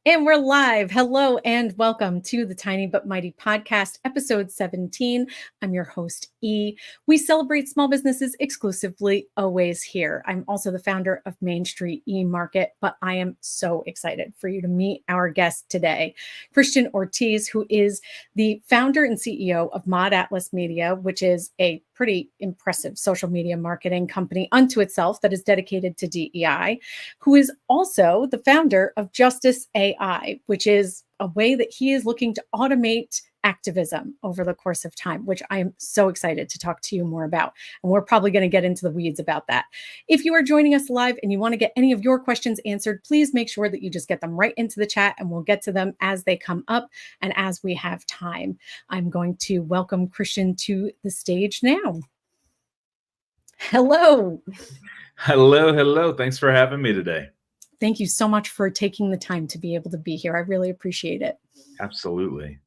And we're live. Hello and welcome to the Tiny But Mighty podcast, episode 17. I'm your host, E. We celebrate small businesses exclusively, always here. I'm also the founder of Main Street E-Market, but I am so excited for you to meet our guest today, Christian Ortiz, who is the founder and CEO of Mod Atlas Media, which is a pretty impressive social media marketing company unto itself that is dedicated to DEI, who is also the founder of Justice AI, which is a way that he is looking to automate activism over the course of time, which I am so excited to talk to you more about. And we're probably going to get into the weeds about that. If you are joining us live and you want to get any of your questions answered, please make sure that you just get them right into the chat and we'll get to them as they come up and as we have time. I'm going to welcome Christian to the stage now. Hello. Hello. Thanks for having me today. Thank you so much for taking the time to be able to be here. I really appreciate it. Absolutely.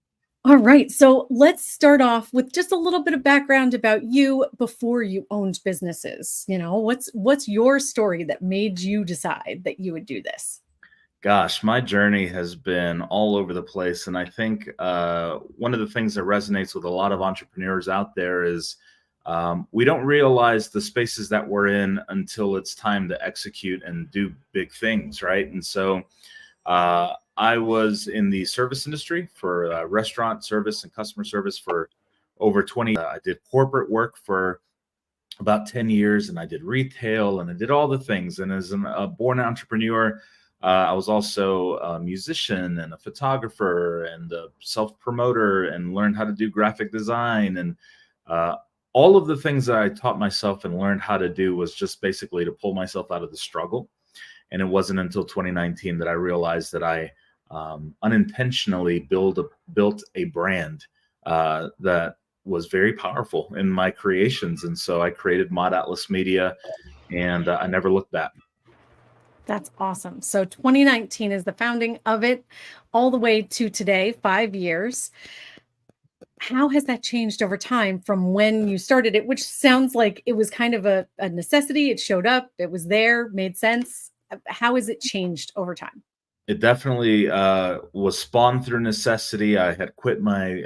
All right. So let's start off with just a little bit of background about you before you owned businesses. You know, what's your story that made you decide that you would do this? Gosh, my journey has been all over the place. And I think one of the things that resonates with a lot of entrepreneurs out there is we don't realize the spaces that we're in until it's time to execute and do big things, right? And so I was in the service industry for restaurant service and customer service for over 20 years. I did corporate work for about 10 years and I did retail and I did all the things. And as a born entrepreneur, I was also a musician and a photographer and a self-promoter and learned how to do graphic design. And all of the things that I taught myself and learned how to do was just basically to pull myself out of the struggle. And it wasn't until 2019 that I realized that I unintentionally built a brand that was very powerful in my creations. And so I created Mod Atlas Media and I never looked back. That's awesome. So 2019 is the founding of it all the way to today, 5 years. How has that changed over time from when you started it, which sounds like it was kind of a necessity? It showed up, it was there, made sense. How has it changed over time? It definitely was spawned through necessity. I had quit my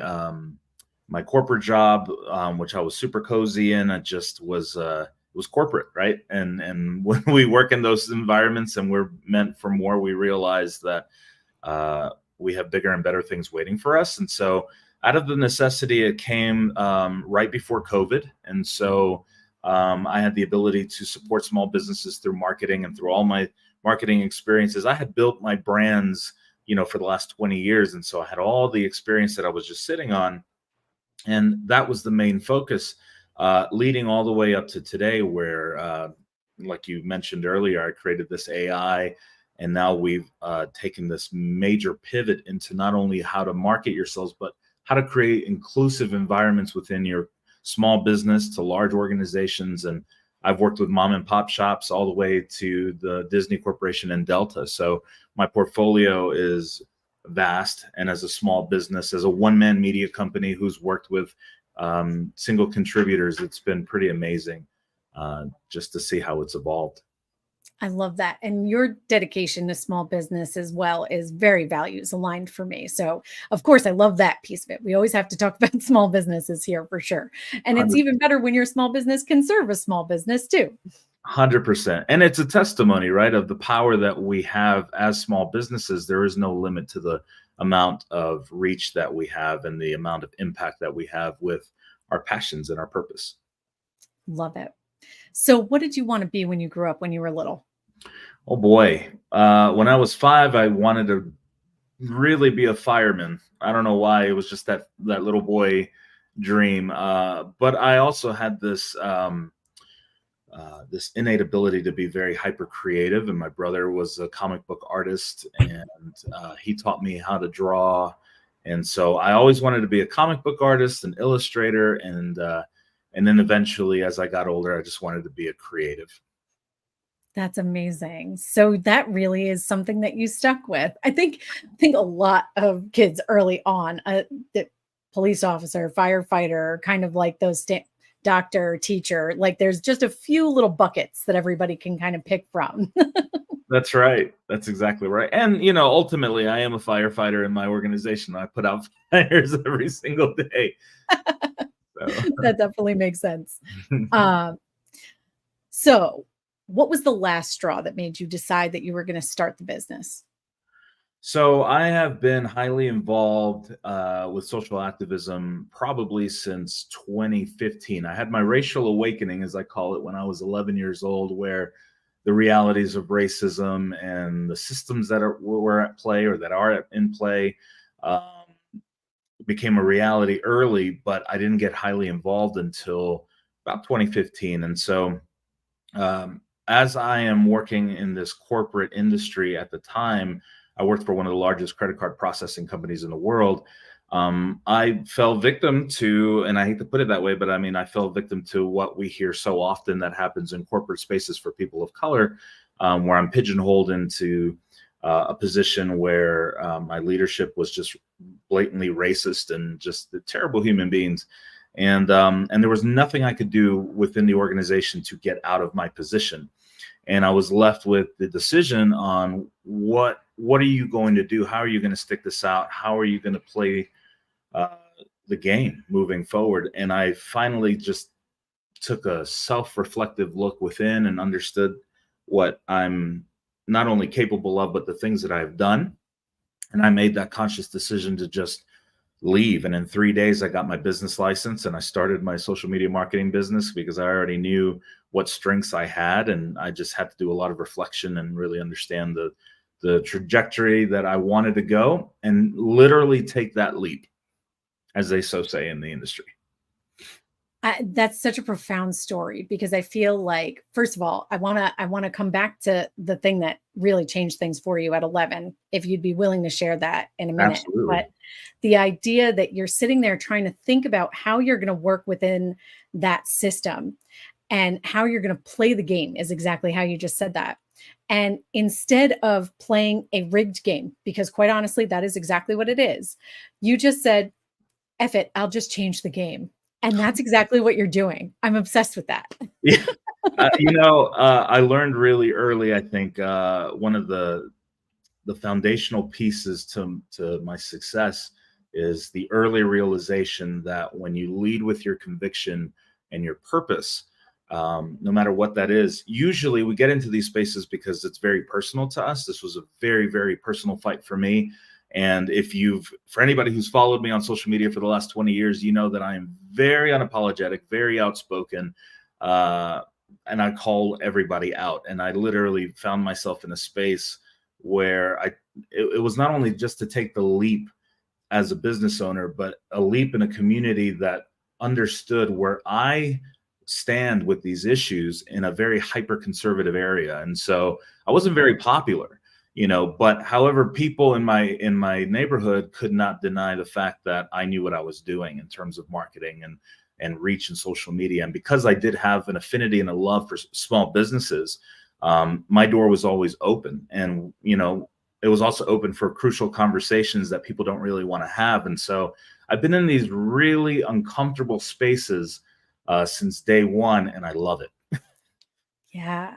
corporate job, which I was super cozy in. I just was it was corporate, right? And when we work in those environments and we're meant for more, we realize that we have bigger and better things waiting for us. And so out of the necessity, it came right before COVID. And so I had the ability to support small businesses through marketing, and through all my marketing experiences, I had built my brands, for the last 20 years. And so I had all the experience that I was just sitting on. And that was the main focus, leading all the way up to today, where, like you mentioned earlier, I created this AI. And now we've taken this major pivot into not only how to market yourselves, but how to create inclusive environments within your small business to large organizations. And I've worked with mom and pop shops all the way to the Disney Corporation and Delta. So my portfolio is vast. And as a small business, as a one-man media company who's worked with single contributors, it's been pretty amazing just to see how it's evolved. I love that. And your dedication to small business as well is very values aligned for me. So, of course, I love that piece of it. We always have to talk about small businesses here for sure. And it's even better when your small business can serve a small business too. 100%. And it's a testimony, right, of the power that we have as small businesses. There is no limit to the amount of reach that we have and the amount of impact that we have with our passions and our purpose. Love it. So what did you want to be when you grew up, when you were little? Oh boy. When I was 5, I wanted to really be a fireman. I don't know why. It was just that little boy dream. But I also had this this innate ability to be very hyper creative. And my brother was a comic book artist, and he taught me how to draw. And so I always wanted to be a comic book artist, an illustrator, and then eventually, as I got older, I just wanted to be a creative. That's amazing. So that really is something that you stuck with. I think a lot of kids early on, the police officer, firefighter, kind of like those doctor, teacher, like there's just a few little buckets that everybody can kind of pick from. That's right. That's exactly right. And, ultimately, I am a firefighter in my organization. I put out fires every single day. So, That definitely makes sense. Um, so what was the last straw that made you decide that you were going to start the business? so I have been highly involved with social activism probably since 2015. I had my racial awakening, as I call it, when I was 11 years old, where the realities of racism and the systems that were at play or that are in play um, became a reality early, but I didn't get highly involved until about 2015. And so, as I am working in this corporate industry at the time, I worked for one of the largest credit card processing companies in the world. I fell victim to, and I hate to put it that way, but I mean, I fell victim to what we hear so often that happens in corporate spaces for people of color, where I'm pigeonholed into a position where my leadership was just blatantly racist and just the terrible human beings. And there was nothing I could do within the organization to get out of my position. And I was left with the decision on what are you going to do? How are you going to stick this out? How are you going to play uh, the game moving forward? And I finally just took a self-reflective look within and understood what I'm not only capable of, but the things that I've done. And I made that conscious decision to just leave. And in 3 days, I got my business license and I started my social media marketing business because I already knew what strengths I had. And I just had to do a lot of reflection and really understand the trajectory that I wanted to go and literally take that leap, as they so say in the industry. That's such a profound story because I feel like, first of all, I want to come back to the thing that really changed things for you at 11, if you'd be willing to share that in a minute. Absolutely. But the idea that you're sitting there trying to think about how you're going to work within that system and how you're going to play the game is exactly how you just said that. And instead of playing a rigged game, because quite honestly, that is exactly what it is, you just said, F it, I'll just change the game. And that's exactly what you're doing. I'm obsessed with that. Yeah. I learned really early, I think, one of the foundational pieces to my success is the early realization that when you lead with your conviction and your purpose, no matter what that is, usually we get into these spaces because it's very personal to us. This was a very, very personal fight for me. And for anybody who's followed me on social media for the last 20 years, you know that I am very unapologetic, very outspoken, uh, and I call everybody out. And I literally found myself in a space where it was not only just to take the leap as a business owner, but a leap in a community that understood where I stand with these issues in a very hyper conservative area. And so I wasn't very popular, but however, people in my neighborhood could not deny the fact that I knew what I was doing in terms of marketing and reach and social media. And because I did have an affinity and a love for small businesses, my door was always open. And, it was also open for crucial conversations that people don't really want to have. And so I've been in these really uncomfortable spaces since day one, and I love it. Yeah.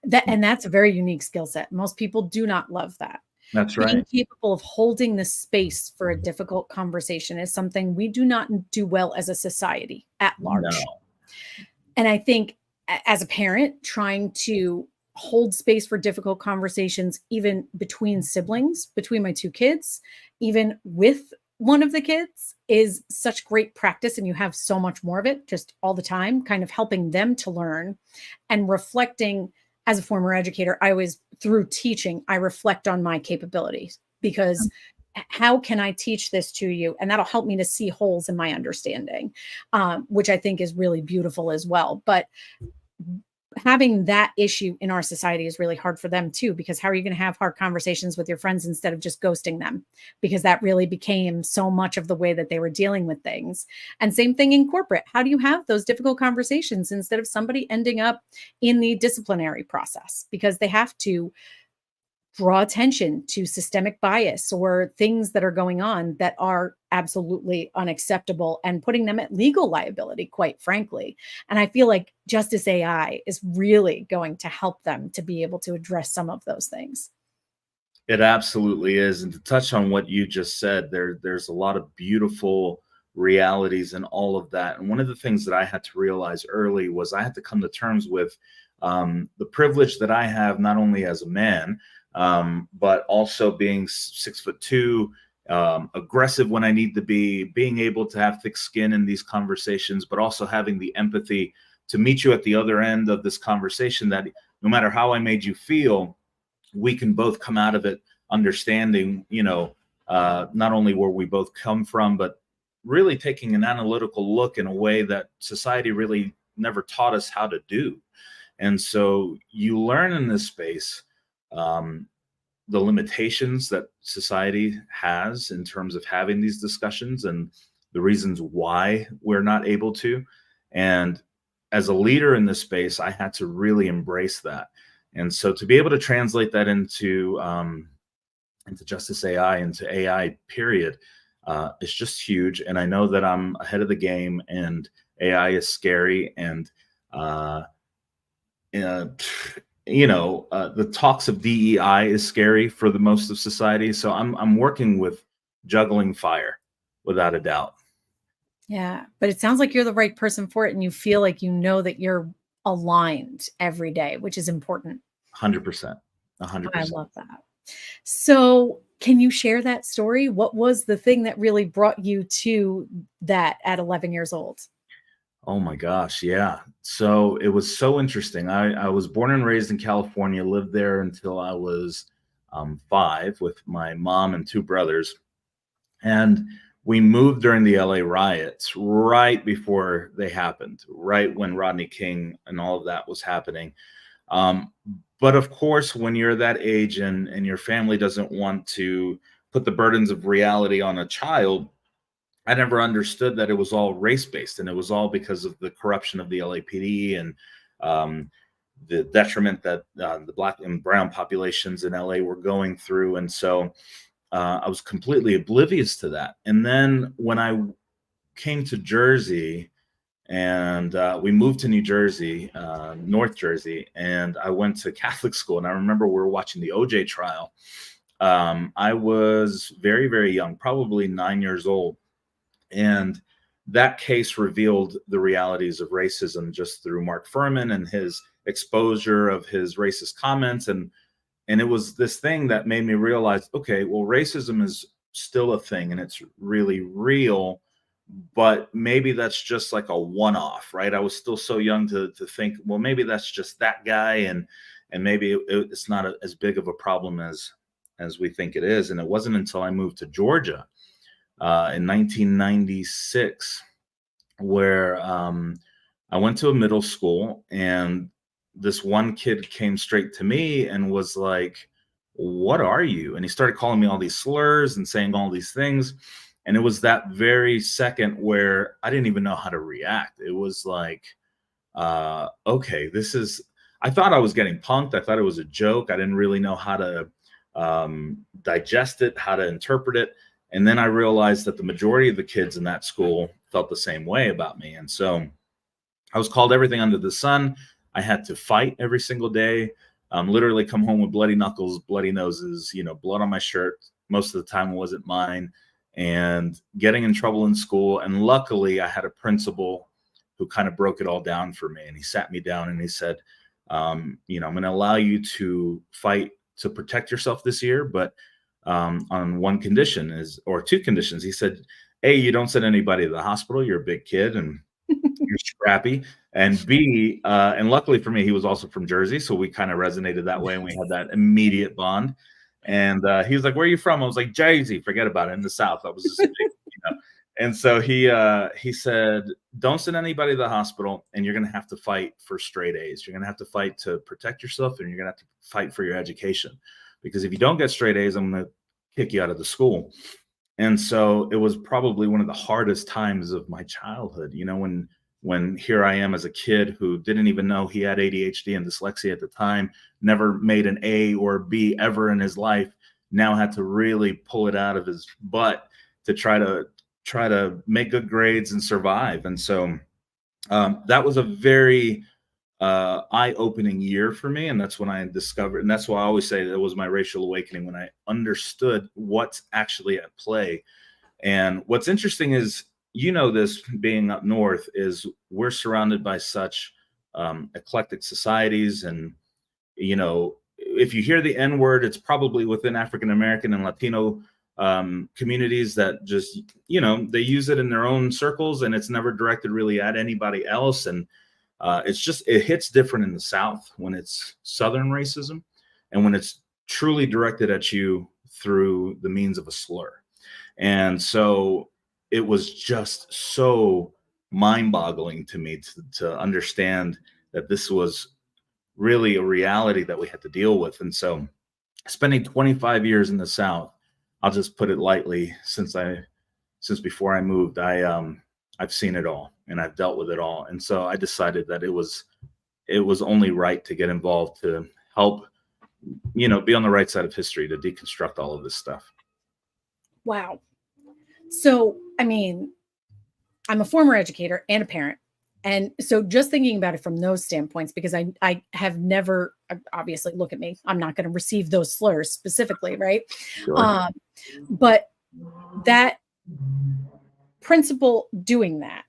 That's a very unique skill set. Most people do not love that. That's Being right. capable of holding the space for a difficult conversation is something we do not do well as a society at large. No. And I think as a parent, trying to hold space for difficult conversations, even between siblings, between my two kids, even with one of the kids, is such great practice. And you have so much more of it just all the time, kind of helping them to learn and reflecting. As a former educator, I always, through teaching, I reflect on my capabilities because how can I teach this to you? And that'll help me to see holes in my understanding, which I think is really beautiful as well. But having that issue in our society is really hard for them too, because how are you going to have hard conversations with your friends instead of just ghosting them? Because that really became so much of the way that they were dealing with things. And same thing in corporate. How do you have those difficult conversations instead of somebody ending up in the disciplinary process because they have to draw attention to systemic bias or things that are going on that are absolutely unacceptable and putting them at legal liability, quite frankly. And I feel like Justice AI is really going to help them to be able to address some of those things. It absolutely is. And to touch on what you just said, there's a lot of beautiful realities in all of that. And one of the things that I had to realize early was I had to come to terms with the privilege that I have, not only as a man, but also being 6'2", aggressive when I need to be, being able to have thick skin in these conversations, but also having the empathy to meet you at the other end of this conversation, that no matter how I made you feel, we can both come out of it understanding, not only where we both come from, but really taking an analytical look in a way that society really never taught us how to do. And so you learn in this space the limitations that society has in terms of having these discussions and the reasons why we're not able to. And as a leader in this space, I had to really embrace that. And so to be able to translate that into Justice AI, into AI, period, is just huge. And I know that I'm ahead of the game, and AI is scary. And the talks of DEI is scary for the most of society. So I'm working with juggling fire, without a doubt. Yeah, but it sounds like you're the right person for it, and you feel like you know that you're aligned every day, which is important. 100%. I 100%. love that. So, can you share that story? What was the thing that really brought you to that at 11 years old? Oh my gosh, yeah. So it was so interesting. I was born and raised in California, lived there until I was 5 with my mom and two brothers. And we moved during the LA riots, right before they happened, right when Rodney King and all of that was happening. Um, but of course, when you're that age and your family doesn't want to put the burdens of reality on a child, I never understood that it was all race based, and it was all because of the corruption of the LAPD and um, the detriment that the Black and brown populations in LA were going through. And so I was completely oblivious to that. And then when I came to Jersey, and we moved to New Jersey, North Jersey, and I went to Catholic school. And I remember we were watching the OJ trial. I was very, very young, probably 9 years old. And that case revealed the realities of racism just through Mark Furman and his exposure of his racist comments. And it was this thing that made me realize, okay, well, racism is still a thing and it's really real, but maybe that's just like a one-off, right? I was still so young to think, well, maybe that's just that guy, and maybe it's not as big of a problem as we think it is. And it wasn't until I moved to Georgia in 1996 where I went to a middle school, and this one kid came straight to me and was like, "What are you?" And he started calling me all these slurs and saying all these things. And it was that very second where I didn't even know how to react. It was like, okay, I thought I was getting punked. I thought it was a joke. I didn't really know how to digest it, how to interpret it. And then I realized that the majority of the kids in that school felt the same way about me. And so I was called everything under the sun. I had to fight every single day, literally come home with bloody knuckles, bloody noses, blood on my shirt. Most of the time it wasn't mine, and getting in trouble in school. And luckily I had a principal who kind of broke it all down for me. And he sat me down and he said, I'm going to allow you to fight to protect yourself this year, but on one condition or two conditions. He said, A, you don't send anybody to the hospital. You're a big kid and you're scrappy. And B, and luckily for me, he was also from Jersey. So we kind of resonated that way, and we had that immediate bond. And he was like, "Where are you from?" I was like, "Jersey, forget about it, in the South." I was just big. And so he said, "Don't send anybody to the hospital, and you're going to have to fight for straight A's. You're going to have to fight to protect yourself, and you're going to have to fight for your education. Because if you don't get straight A's, I'm going to kick you out of the school." And so it was probably one of the hardest times of my childhood, when when here I am as a kid who didn't even know he had ADHD and dyslexia at the time, never made an A or B ever in his life, now had to really pull it out of his butt to try to make good grades and survive. And so that was a very eye-opening year for me, and that's when I discovered, and that's why I always say that it was my racial awakening, when I understood what's actually at play. And what's interesting is, this being up north, is we're surrounded by such eclectic societies. And if you hear the N word, it's probably within African American and Latino communities that just, they use it in their own circles, and it's never directed really at anybody else. And it hits different in the South when it's Southern racism, and when it's truly directed at you through the means of a slur. And so it was just so mind-boggling to me to understand that this was really a reality that we had to deal with. And so spending 25 years in the South, I'll just put it lightly, since before I moved, I've seen it all and I've dealt with it all. And so I decided that it was only right to get involved, to help, be on the right side of history, to deconstruct all of this stuff. Wow. So, I mean, I'm a former educator and a parent. And so just thinking about it from those standpoints, because I have never, obviously, look at me, I'm not going to receive those slurs specifically, right? Sure. But that principal doing that,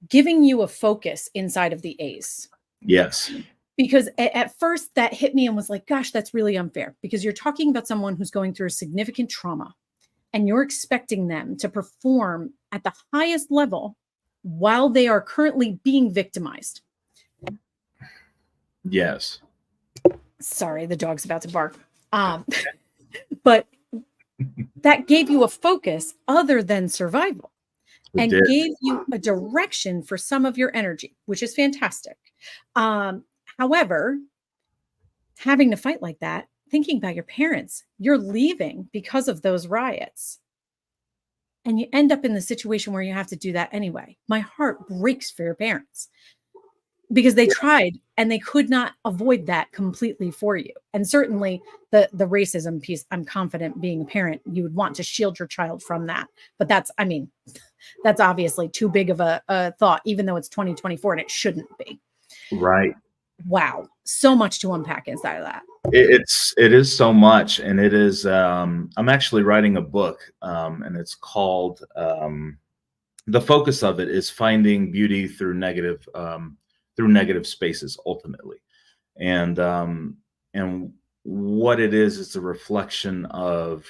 giving you a focus inside of the A's. Yes. Because at first that hit me and was like, gosh, that's really unfair, because you're talking about someone who's going through a significant trauma, and you're expecting them to perform at the highest level while they are currently being victimized. Yes. Sorry, the dog's about to bark. But that gave you a focus other than survival, and gave you a direction for some of your energy, which is fantastic. However, having to fight like that, thinking about your parents, you're leaving because of those riots, and you end up in the situation where you have to do that anyway. My heart breaks for your parents, because they tried and they could not avoid that completely for you. And certainly the racism piece, I'm confident, being a parent, you would want to shield your child from that. But that's obviously too big of a thought, even though it's 2024 and it shouldn't be. Right. Wow. So much to unpack inside of that. It is so much. And it is, I'm actually writing a book, and it's called, the focus of it is finding beauty through negative spaces, ultimately. And what it is a reflection of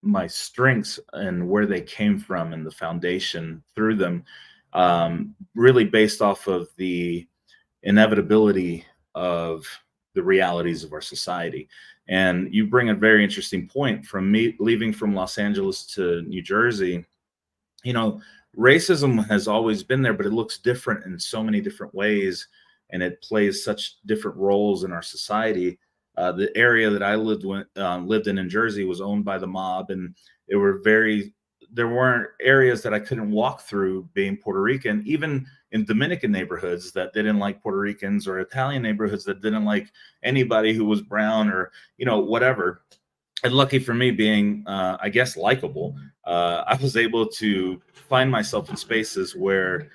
my strengths and where they came from, and the foundation through them, really based off of the inevitability of the realities of our society. And you bring a very interesting point. From me leaving from Los Angeles to New Jersey, racism has always been there, but it looks different in so many different ways, and it plays such different roles in our society. The area that I lived in Jersey was owned by the mob, and there weren't areas that I couldn't walk through, being Puerto Rican, even in Dominican neighborhoods that didn't like Puerto Ricans, or Italian neighborhoods that didn't like anybody who was brown, or whatever. And lucky for me, being I guess likable, I was able to find myself in spaces where,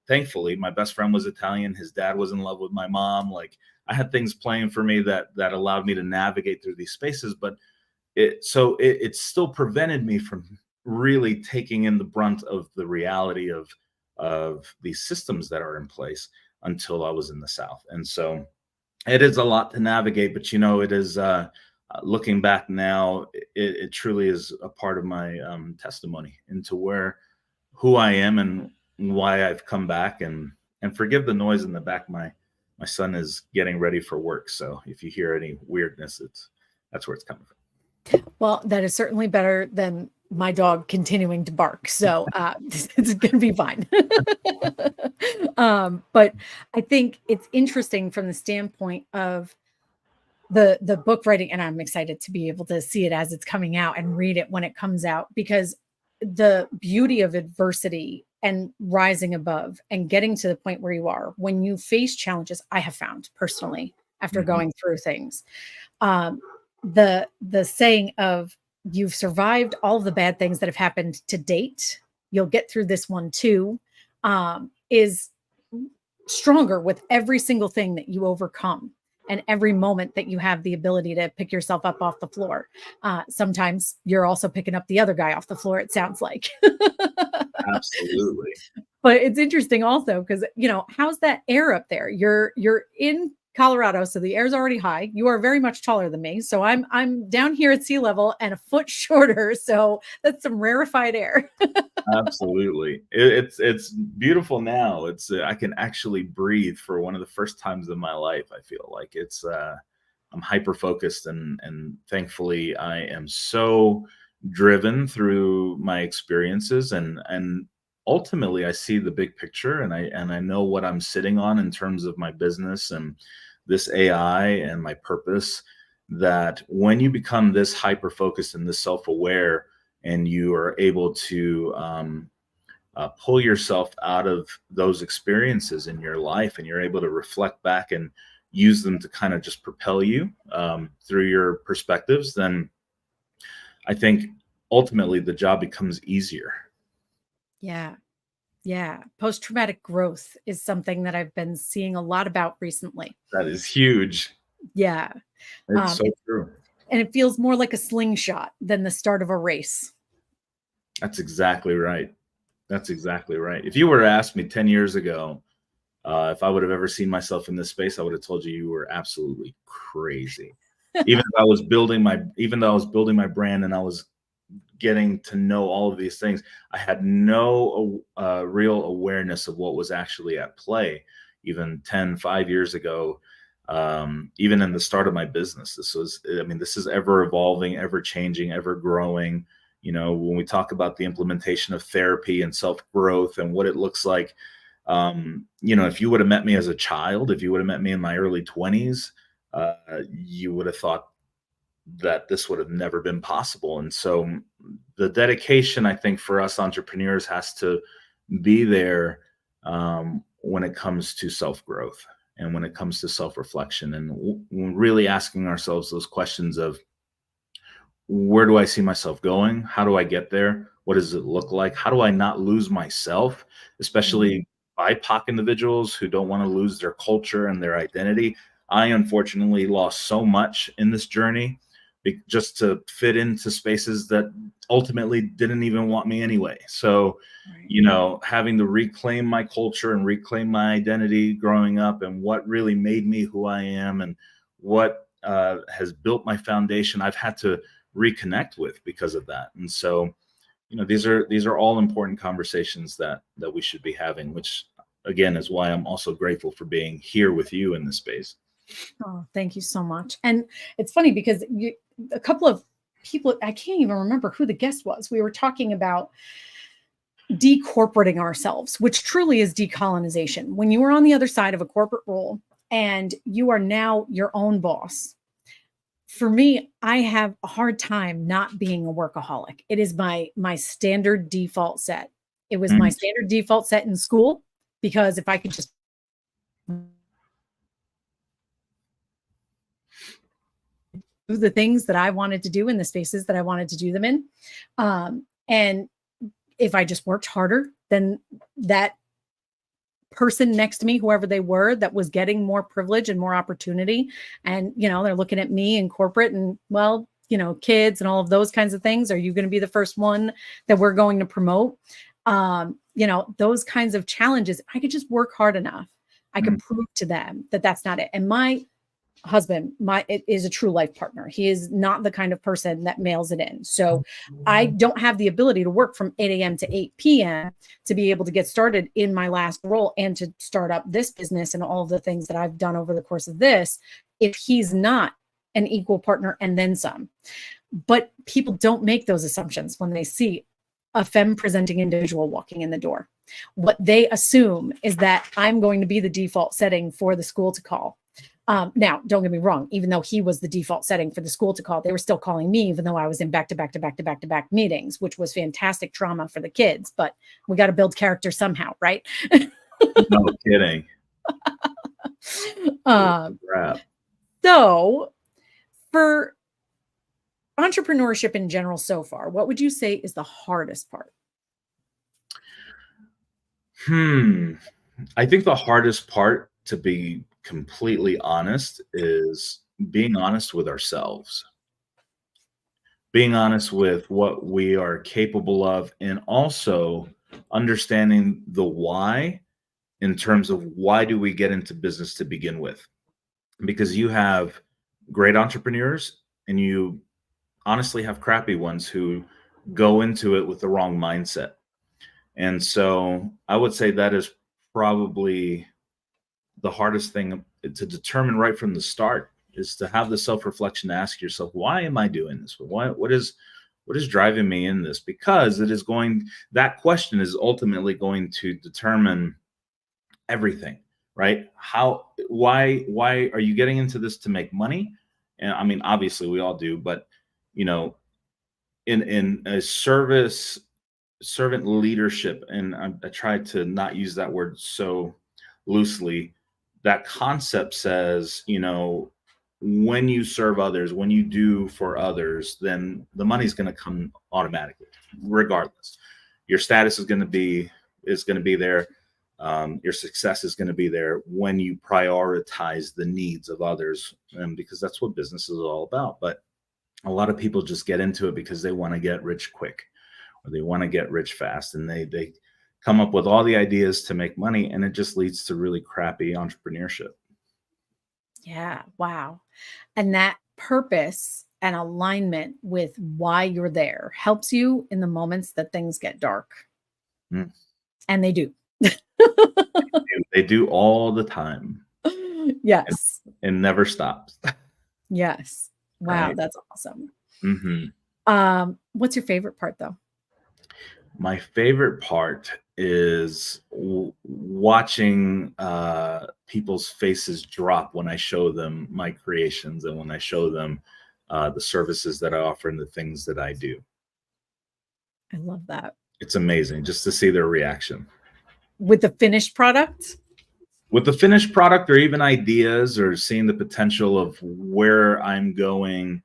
thankfully, my best friend was Italian. His dad was in love with my mom. Like, I had things playing for me that allowed me to navigate through these spaces. But it still prevented me from really taking in the brunt of the reality of these systems that are in place until I was in the South. And so it is a lot to navigate, but it is, looking back now, it truly is a part of my testimony into who I am and why I've come back. And forgive the noise in the back. My son is getting ready for work, so if you hear any weirdness, that's where it's coming from. Well, that is certainly better than my dog continuing to bark. So it's going to be fine. But I think it's interesting from the standpoint of the book writing, and I'm excited to be able to see it as it's coming out and read it when it comes out, because the beauty of adversity and rising above and getting to the point where you are when you face challenges. I have found personally, after going through things, the saying of, you've survived all of the bad things that have happened to date, you'll get through this one too, is stronger with every single thing that you overcome and every moment that you have the ability to pick yourself up off the floor. Sometimes you're also picking up the other guy off the floor, it sounds like. Absolutely. But it's interesting also because, how's that air up there? You're in Colorado, so the air's already high. You are very much taller than me. So I'm down here at sea level and a foot shorter. So that's some rarefied air. Absolutely. It's beautiful now. It's I can actually breathe for one of the first times in my life. I feel like it's I'm hyper focused, and thankfully I am so driven through my experiences, and ultimately I see the big picture, and I know what I'm sitting on in terms of my business and this AI and my purpose. That when you become this hyper focused and this self aware, and you are able to pull yourself out of those experiences in your life, and you're able to reflect back and use them to kind of just propel you through your perspectives, then I think ultimately the job becomes easier. Yeah. Yeah. Post-traumatic growth is something that I've been seeing a lot about recently. That is huge. Yeah. It's so It, true. and it feels more like a slingshot than the start of a race. That's exactly right. That's exactly right. If you were to ask me 10 years ago, if I would have ever seen myself in this space, I would have told you you were absolutely crazy. Even though I was building my brand, and I was getting to know all of these things, I had no real awareness of what was actually at play. Even 5 years ago, even in the start of my business, this is ever evolving, ever changing, ever growing. When we talk about the implementation of therapy and self-growth and what it looks like, if you would have met me as a child, if you would have met me in my early 20s, you would have thought that this would have never been possible. And so the dedication, I think, for us entrepreneurs has to be there when it comes to self-growth and when it comes to self-reflection, and really asking ourselves those questions of, where do I see myself going? How do I get there? What does it look like? How do I not lose myself, especially BIPOC individuals who don't want to lose their culture and their identity? I unfortunately lost so much in this journey just to fit into spaces that ultimately didn't even want me anyway. So, having to reclaim my culture and reclaim my identity growing up, and what really made me who I am, and what has built my foundation, I've had to reconnect with because of that. And so, these are all important conversations that we should be having, which again is why I'm also grateful for being here with you in this space. Oh, thank you so much. And it's funny because a couple of people, I can't even remember who the guest was. We were talking about decorporating ourselves, which truly is decolonization. When you are on the other side of a corporate role and you are now your own boss. For me, I have a hard time not being a workaholic. It is my standard default set. It was my standard default set in school, because if I could just do the things that I wanted to do in the spaces that I wanted to do them in, and if I just worked harder, then that person next to me, whoever they were, that was getting more privilege and more opportunity, and they're looking at me in corporate, and kids and all of those kinds of things. Are you going to be the first one that we're going to promote? Those kinds of challenges. I could just work hard enough, I could prove to them that that's not it. And my husband is a true life partner. He is not the kind of person that mails it in. So I don't have the ability to work from 8 a.m. to 8 p.m. to be able to get started in my last role and to start up this business and all of the things that I've done over the course of this, if he's not an equal partner and then some. But people don't make those assumptions when they see a femme presenting individual walking in the door. What they assume is that I'm going to be the default setting for the school to call. Now, don't get me wrong, even though he was the default setting for the school to call, they were still calling me, even though I was in back to back to back to back to back meetings, which was fantastic trauma for the kids. But we got to build character somehow, right? No kidding. Crap. So, for entrepreneurship in general so far, what would you say is the hardest part? I think the hardest part, to be completely honest, is being honest with ourselves. Being honest with what we are capable of, and also understanding the why, in terms of why do we get into business to begin with. Because you have great entrepreneurs and you honestly have crappy ones who go into it with the wrong mindset. And so I would say that is probably the hardest thing to determine right from the start, is to have the self-reflection, to ask yourself, why am I doing this? What is driving me in this? Because that question is ultimately going to determine everything, right? Why are you getting into this to make money? And I mean, obviously we all do, but in a servant leadership, and I try to not use that word so loosely, that concept says, when you serve others, when you do for others, then the money's going to come automatically, regardless. Your status is going to be there. Your success is going to be there when you prioritize the needs of others, and because that's what business is all about. But a lot of people just get into it because they want to get rich quick, or they want to get rich fast, and they come up with all the ideas to make money, and it just leads to really crappy entrepreneurship. Yeah. Wow. And that purpose and alignment with why you're there helps you in the moments that things get dark. Mm. And they do. They do all the time. Yes. And never stops. Yes. Wow. Right. That's awesome. Mm-hmm. What's your favorite part, though? My favorite part is watching people's faces drop when I show them my creations, and when I show them the services that I offer and the things that I do. I love that. It's amazing just to see their reaction. With the finished product? With the finished product, or even ideas, or seeing the potential of where I'm going.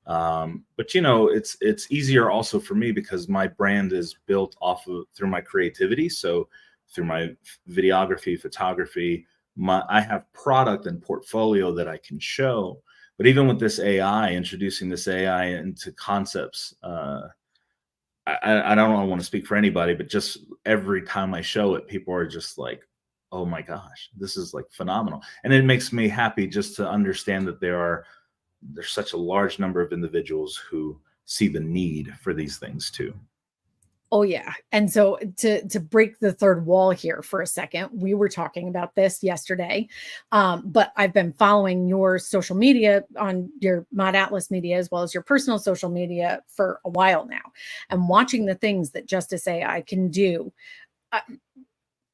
But it's easier also for me because my brand is built through my creativity. So through my videography, photography, I have product and portfolio that I can show. But even with this AI, introducing this AI into concepts, I don't want to speak for anybody, but just every time I show it, people are just like, oh my gosh, this is like phenomenal. And it makes me happy just to understand that there's such a large number of individuals who see the need for these things too. Oh yeah. And so to break the third wall here for a second, we were talking about this yesterday, but I've been following your social media on your Mod Atlas media, as well as your personal social media, for a while now, and watching the things that Justice AI can do.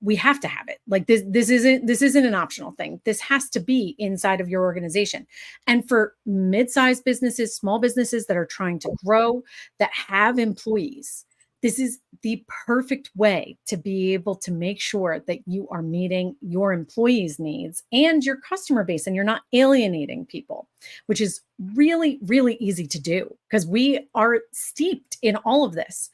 We have to have it. Like this isn't an optional thing. This has to be inside of your organization. And for mid-sized businesses, small businesses that are trying to grow, that have employees, this is the perfect way to be able to make sure that you are meeting your employees' needs and your customer base, and you're not alienating people, which is really, really easy to do because we are steeped in all of this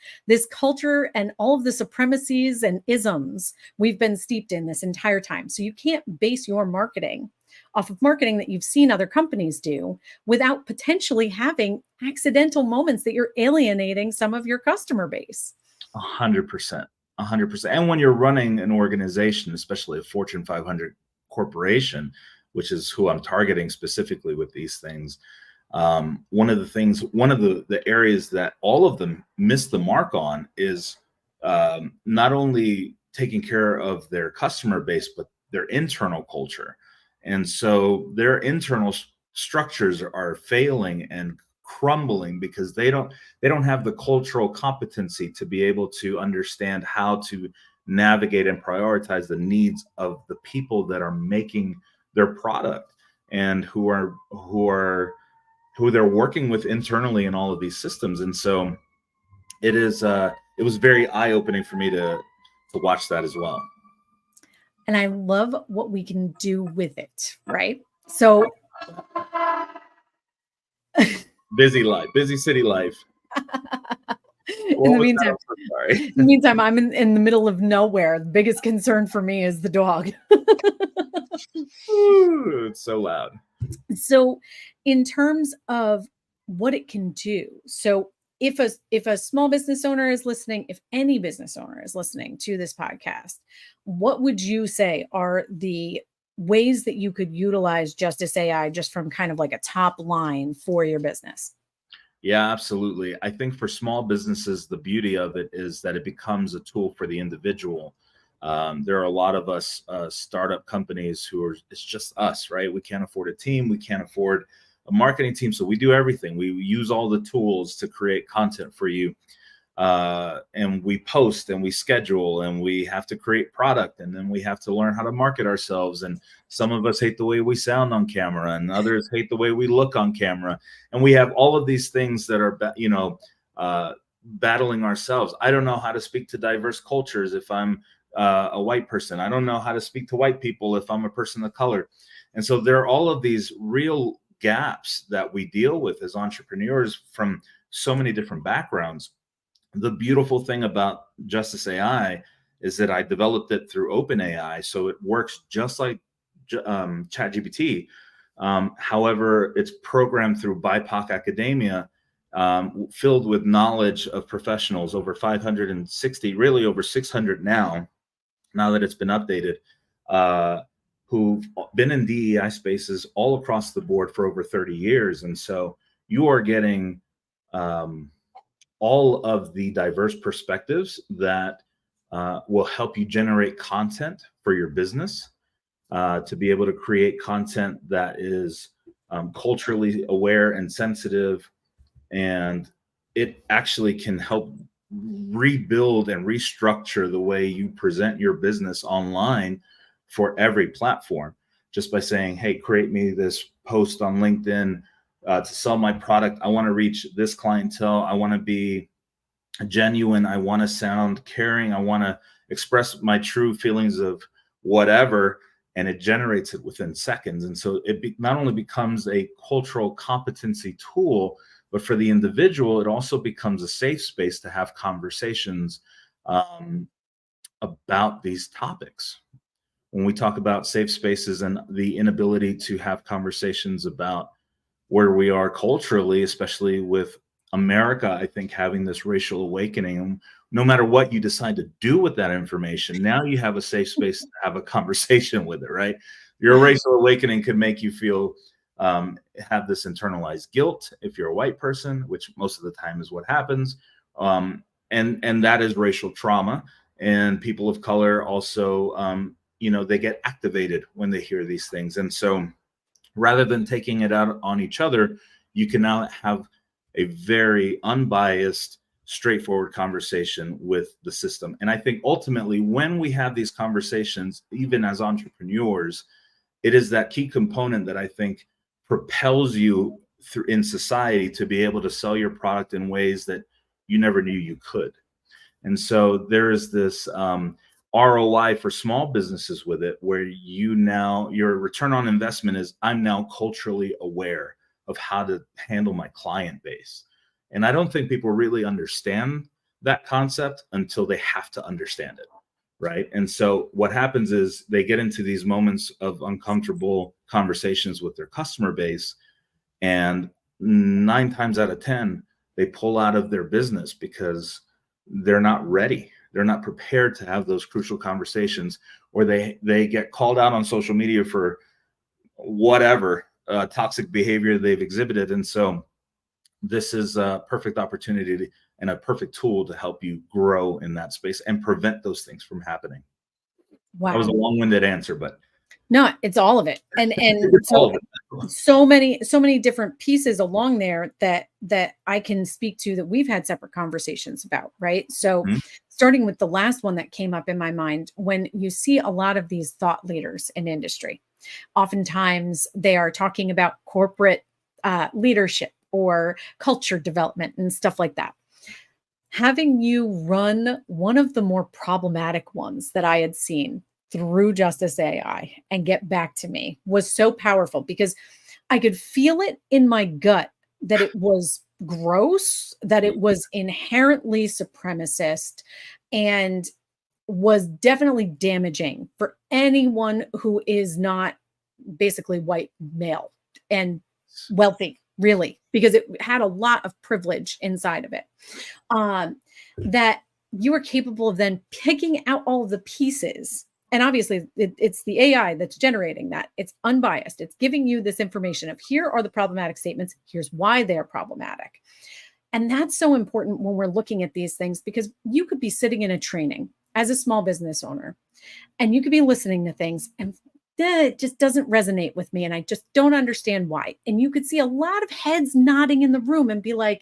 culture and all of the supremacies and isms we've been steeped in this entire time. So you can't base your marketing off of marketing that you've seen other companies do without potentially having accidental moments that you're alienating some of your customer base. 100%. 100%. And when you're running an organization, especially a Fortune 500 corporation, which is who I'm targeting specifically with these things, one of the areas that all of them miss the mark on is not only taking care of their customer base, but their internal culture. And so their internal structures are failing and crumbling because they don't have the cultural competency to be able to understand how to navigate and prioritize the needs of the people that are making their product. and who they're working with internally in all of these systems. And so it was very eye-opening for me to watch that as well. And I love what we can do with it, right? So busy city life. In the meantime, I'm in the middle of nowhere. The biggest concern for me is the dog. Ooh, it's so loud. So in terms of what it can do, so if a small business owner is listening, if any business owner is listening to this podcast, what would you say are the ways that you could utilize Justice AI just from kind of like a top line for your business? Yeah, absolutely. I think for small businesses, the beauty of it is that it becomes a tool for the individual. There are a lot of us startup companies it's just us, right? We can't afford a team. We can't afford a marketing team. So we do everything. We use all the tools to create content for you. And we post and we schedule and we have to create product, and then we have to learn how to market ourselves. And some of us hate the way we sound on camera, and others hate the way we look on camera. And we have all of these things that are, battling ourselves. I don't know how to speak to diverse cultures if I'm a white person. I don't know how to speak to white people if I'm a person of color. And so there are all of these real gaps that we deal with as entrepreneurs from so many different backgrounds. The beautiful thing about Justice AI is that I developed it through OpenAI, so it works just like Chat GPT. However, it's programmed through BIPOC academia, filled with knowledge of professionals, over 560, really over 600 now that it's been updated, who've been in DEI spaces all across the board for over 30 years. And so you are getting all of the diverse perspectives that will help you generate content for your business, to be able to create content that is culturally aware and sensitive. And it actually can help rebuild and restructure the way you present your business online for every platform, just by saying, hey, create me this post on LinkedIn to sell my product. I want to reach this clientele. I want to be genuine. I want to sound caring. I want to express my true feelings of whatever. And it generates it within seconds. And so not only becomes a cultural competency tool, but for the individual, it also becomes a safe space to have conversations about these topics. When we talk about safe spaces and the inability to have conversations about where we are culturally, especially with America, I think having this racial awakening, and no matter what you decide to do with that information, now you have a safe space to have a conversation with it, right? Your racial awakening could make you feel have this internalized guilt if you're a white person, which most of the time is what happens. And that is racial trauma. And people of color also, they get activated when they hear these things. And so rather than taking it out on each other, you can now have a very unbiased, straightforward conversation with the system. And I think ultimately, when we have these conversations, even as entrepreneurs, it is that key component that I think propels you through in society to be able to sell your product in ways that you never knew you could. And so there is this ROI for small businesses with it, where your return on investment is, I'm now culturally aware of how to handle my client base. And I don't think people really understand that concept until they have to understand it, right? And so what happens is they get into these moments of uncomfortable conversations with their customer base, and 9 times out of 10, they pull out of their business because they're not ready. They're not prepared to have those crucial conversations, or they get called out on social media for whatever toxic behavior they've exhibited. And so this is a perfect opportunity and a perfect tool to help you grow in that space and prevent those things from happening. Wow. That was a long-winded answer, but no, it's all of it. And so many different pieces along there that I can speak to, that we've had separate conversations about, right? So starting with the last one that came up in my mind, when you see a lot of these thought leaders in industry, Oftentimes, they are talking about corporate leadership or culture development and stuff like that. Having you run one of the more problematic ones that I had seen through Justice AI and get back to me was so powerful because I could feel it in my gut that it was gross, that it was inherently supremacist, and was definitely damaging for anyone who is not basically white male and wealthy, really, because it had a lot of privilege inside of it. Um, that you are capable of then picking out all of the pieces. And obviously, it's the AI that's generating that. It's unbiased. It's giving you this information of here are the problematic statements. Here's why they're problematic. And that's so important when we're looking at these things because you could be sitting in a training as a small business owner and you could be listening to things and it just doesn't resonate with me. And I just don't understand why. And you could see a lot of heads nodding in the room and be like,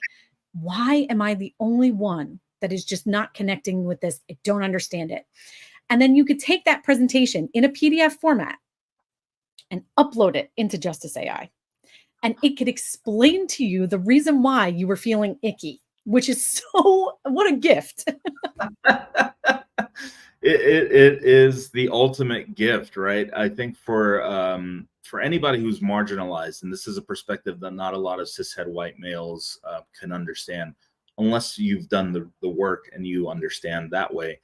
why am I the only one that is just not connecting with this? I don't understand it. And then you could take that presentation in a PDF format and upload it into Justice AI. And it could explain to you the reason why you were feeling icky, which is what a gift. It is the ultimate gift, right? I think for anybody who's marginalized, and this is a perspective that not a lot of cishet white males can understand, unless you've done the work and you understand that way.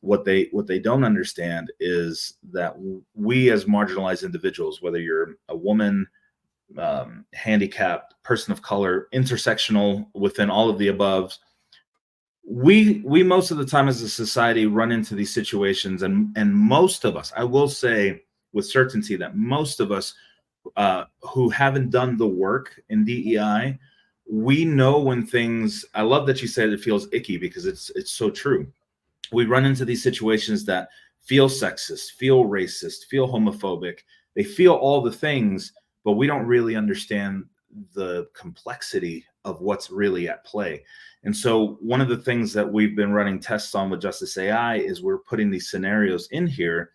What they don't understand is that we as marginalized individuals, whether you're a woman, handicapped, person of color, intersectional, within all of the above, we most of the time as a society run into these situations, and most of us, I will say with certainty that most of us who haven't done the work in DEI, we know when things. I love that you said it feels icky because it's so true. We run into these situations that feel sexist, feel racist, feel homophobic. They feel all the things, but we don't really understand the complexity of what's really at play. And so one of the things that we've been running tests on with Justice AI is we're putting these scenarios in here,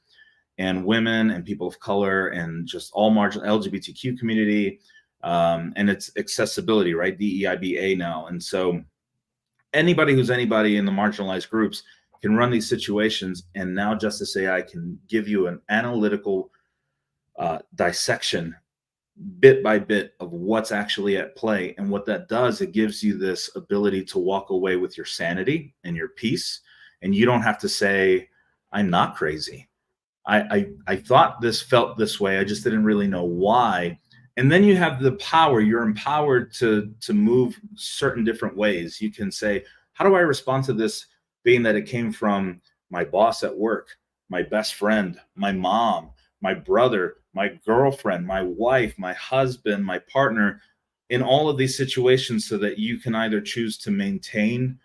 and women and people of color and just all marginal LGBTQ community, and it's accessibility, right? DEIBA now. And so anybody who's anybody in the marginalized groups can run these situations, and now Justice AI can give you an analytical dissection bit by bit of what's actually at play. And what that does, it gives you this ability to walk away with your sanity and your peace. And you don't have to say, I'm not crazy. I thought this felt this way. I just didn't really know why. And then you have the power. You're empowered to move certain different ways. You can say, how do I respond to this, being that it came from my boss at work, my best friend, my mom, my brother, my girlfriend, my wife, my husband, my partner, in all of these situations, so that you can either choose to maintain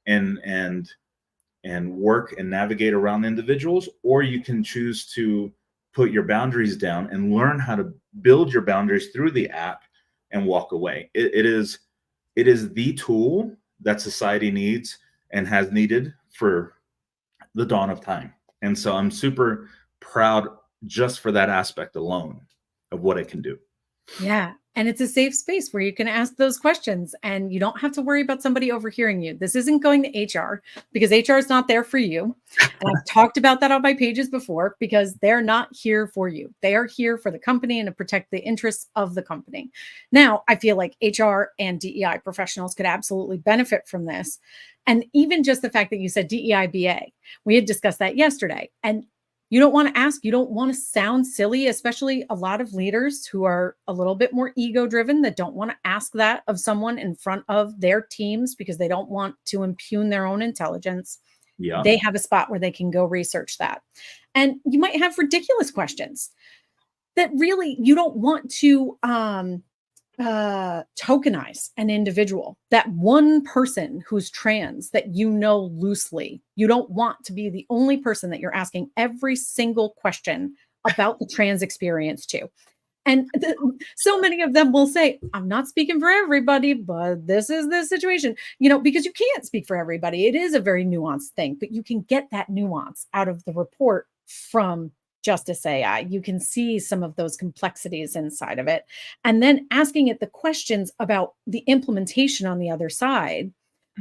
and work and navigate around individuals, or you can choose to put your boundaries down and learn how to build your boundaries through the app and walk away. It is the tool that society needs and has needed for the dawn of time. And so I'm super proud just for that aspect alone of what it can do. Yeah. And it's a safe space where you can ask those questions and you don't have to worry about somebody overhearing you. This isn't going to HR because HR is not there for you. And I've talked about that on my pages before because they're not here for you. They are here for the company and to protect the interests of the company. Now, I feel like HR and DEI professionals could absolutely benefit from this. And even just the fact that you said DEIBA, we had discussed that yesterday. And you don't want to ask, you don't want to sound silly, especially a lot of leaders who are a little bit more ego driven that don't want to ask that of someone in front of their teams because they don't want to impugn their own intelligence. Yeah. They have a spot where they can go research that. And you might have ridiculous questions that really you don't want to tokenize an individual, that one person who's trans that you know loosely. You don't want to be the only person that you're asking every single question about the trans experience to. And so many of them will say, I'm not speaking for everybody, but this is the situation, because you can't speak for everybody. It is a very nuanced thing, but you can get that nuance out of the report from Justice AI. You can see some of those complexities inside of it. And then asking it the questions about the implementation on the other side,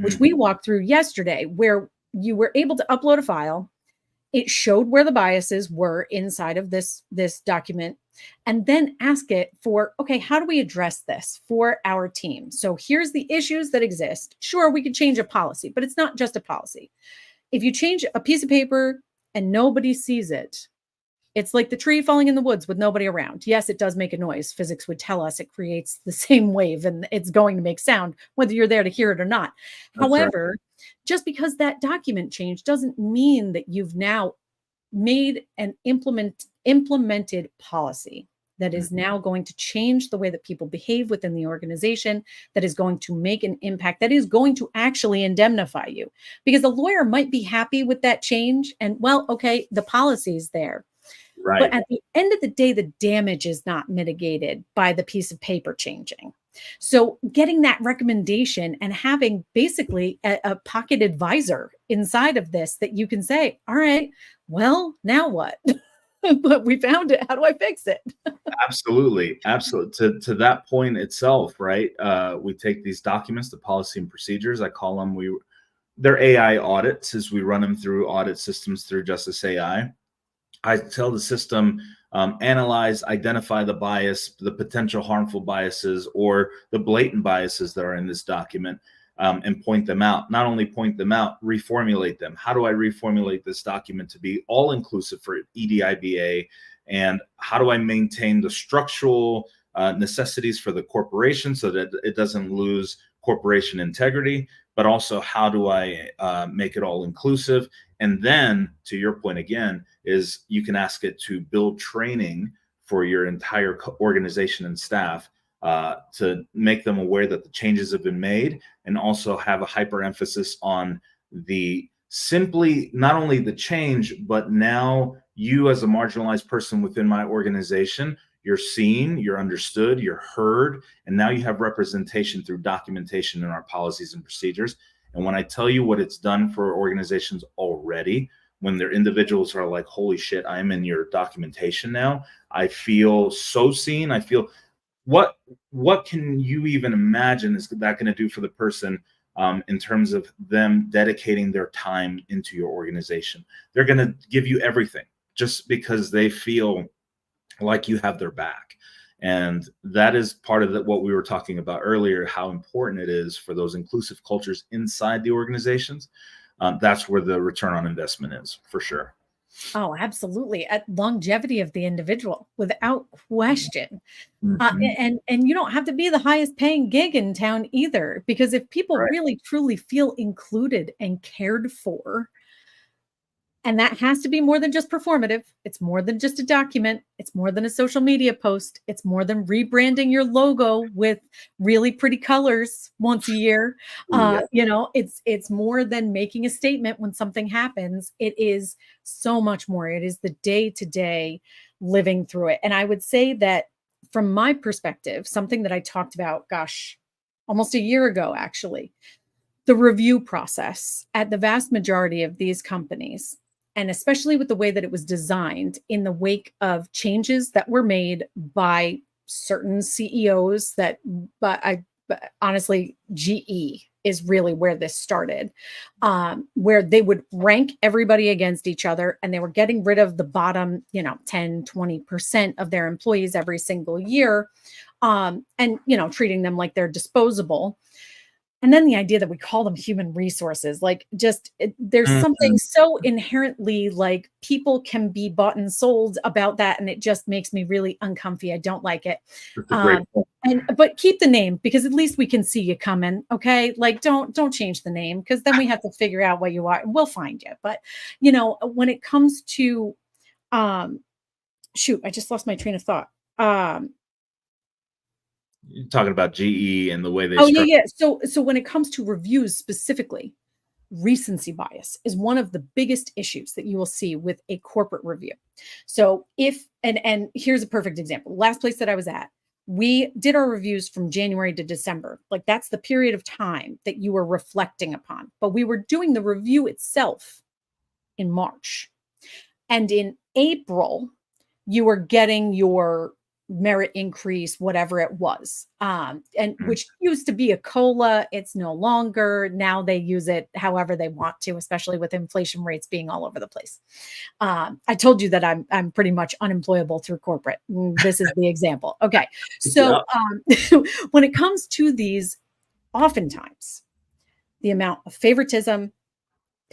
which we Mhm. walked through yesterday, where you were able to upload a file. It showed where the biases were inside of this document, and then ask it for, okay, how do we address this for our team? So here's the issues that exist. Sure, we could change a policy, but it's not just a policy. If you change a piece of paper and nobody sees it, it's like the tree falling in the woods with nobody around. Yes, it does make a noise. Physics would tell us it creates the same wave and it's going to make sound, whether you're there to hear it or not. That's right. However, just because that document changed doesn't mean that you've now made an implemented policy that is Mhm. now going to change the way that people behave within the organization, that is going to make an impact, that is going to actually indemnify you. Because the lawyer might be happy with that change and, well, okay, the policy's there. But Right. at the end of the day, the damage is not mitigated by the piece of paper changing. So, getting that recommendation and having basically a pocket advisor inside of this that you can say, all right, well, now what? But we found it. How do I fix it? Absolutely, absolutely. To that point itself, right? We take these documents, the policy and procedures. I call them they're AI audits as we run them through audit systems through Justice AI. I tell the system, analyze, identify the bias, the potential harmful biases, or the blatant biases that are in this document, and point them out. Not only point them out, reformulate them. How do I reformulate this document to be all inclusive for EDIBA? And how do I maintain the structural necessities for the corporation so that it doesn't lose corporation integrity? But also, how do I make it all inclusive? And then, to your point again, is you can ask it to build training for your entire organization and staff to make them aware that the changes have been made, and also have a hyper emphasis on the simply not only the change, but now you as a marginalized person within my organization, you're seen, you're understood, you're heard, and now you have representation through documentation in our policies and procedures. And when I tell you what it's done for organizations already, when their individuals are like, holy shit, I'm in your documentation now, I feel so seen. I feel what what can you even imagine is that going to do for the person, in terms of them dedicating their time into your organization? They're going to give you everything just because they feel like you have their back. And that is part of what we were talking about earlier, how important it is for those inclusive cultures inside the organizations. That's where the return on investment is for sure. Oh, absolutely. At longevity of the individual, without question. Mhm. And you don't have to be the highest paying gig in town either, because if people Right. really truly feel included and cared for, and that has to be more than just performative. It's more than just a document. It's more than a social media post. It's more than rebranding your logo with really pretty colors once a year. Yeah. It's more than making a statement when something happens. It is so much more. It is the day to day living through it. And I would say that from my perspective, something that I talked about, gosh, almost a year ago, actually, the review process at the vast majority of these companies, and especially with the way that it was designed in the wake of changes that were made by certain CEOs but honestly, GE is really where this started, where they would rank everybody against each other and they were getting rid of the bottom, 10, 20% of their employees every single year, and, treating them like they're disposable. And then the idea that we call them human resources, like there's something Mhm. so inherently like people can be bought and sold about that. And it just makes me really uncomfy. I don't like it. That's a great Um, point. but keep the name because at least we can see you coming. Okay. Like don't change the name because then we have to figure out what you are. We'll find you. But when it comes to um shoot, I just lost my train of thought. You're talking about GE and the way they Oh, yeah, structure. yeah. So when it comes to reviews specifically, recency bias is one of the biggest issues that you will see with a corporate review. So if and here's a perfect example. Last place that I was at, we did our reviews from January to December. Like that's the period of time that you were reflecting upon. But we were doing the review itself in March. And in April, you were getting your merit increase, whatever it was. And Mm. which used to be a COLA. It's no longer. Now they use it however they want to, especially with inflation rates being all over the place. I told you that I'm pretty much unemployable through corporate. This is the example. Okay. Yeah. So when it comes to these, oftentimes the amount of favoritism,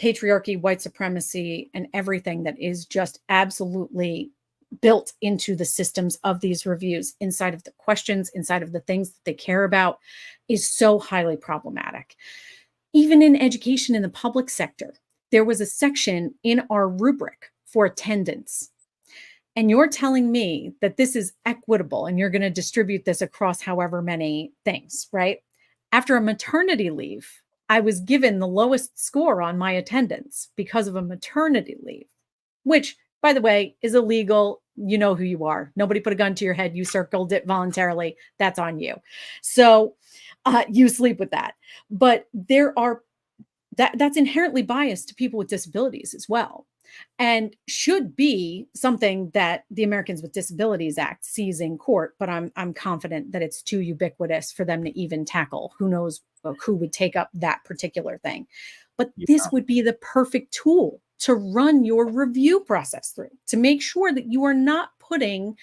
patriarchy, white supremacy, and everything that is just absolutely built into the systems of these reviews, inside of the questions, inside of the things that they care about, is so highly problematic. Even in education in the public sector, there was a section in our rubric for attendance. And you're telling me that this is equitable and you're going to distribute this across however many things, right? After a maternity leave, I was given the lowest score on my attendance because of a maternity leave, which, by the way, is illegal. You know who you are. Nobody put a gun to your head. You circled it voluntarily. That's on you. So you sleep with that. But that's inherently biased to people with disabilities as well, and should be something that the Americans with Disabilities Act sees in court. But I'm confident that it's too ubiquitous for them to even tackle. Who knows who would take up that particular thing? But this would be the perfect tool to run your review process through, to make sure that you are not putting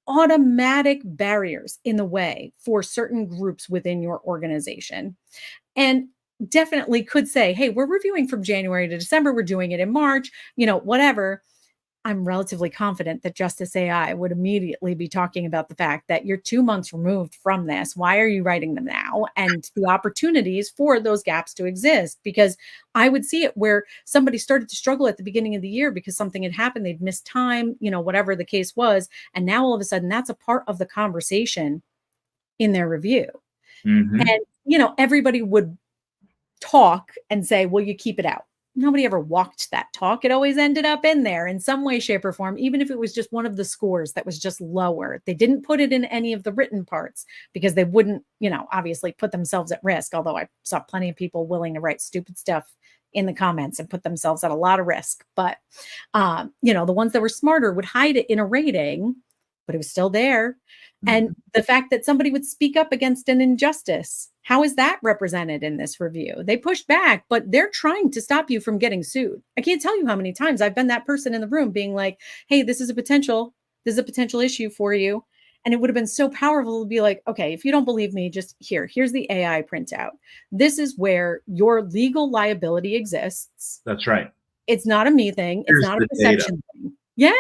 automatic barriers in the way for certain groups within your organization. And definitely could say, hey, we're reviewing from January to December. We're doing it in March, whatever. I'm relatively confident that Justice AI would immediately be talking about the fact that you're 2 months removed from this. Why are you writing them now? And the opportunities for those gaps to exist, because I would see it where somebody started to struggle at the beginning of the year because something had happened. They'd missed time, whatever the case was. And now all of a sudden that's a part of the conversation in their review. Mm-hmm. And, everybody would talk and say, well, you keep it out. Nobody ever walked that talk. It always ended up in there in some way, shape, or form, even if it was just one of the scores that was just lower. They didn't put it in any of the written parts because they wouldn't, obviously put themselves at risk. Although I saw plenty of people willing to write stupid stuff in the comments and put themselves at a lot of risk. But, the ones that were smarter would hide it in a rating, but it was still there. And the fact that somebody would speak up against an injustice, how is that represented in this review? They pushed back, but they're trying to stop you from getting sued. I can't tell you how many times I've been that person in the room being like, hey, this is a potential issue for you. And it would have been so powerful to be like, okay, if you don't believe me, just here's the AI printout. This is where your legal liability exists. That's right. It's not a me thing. It's not a perception thing. Yeah.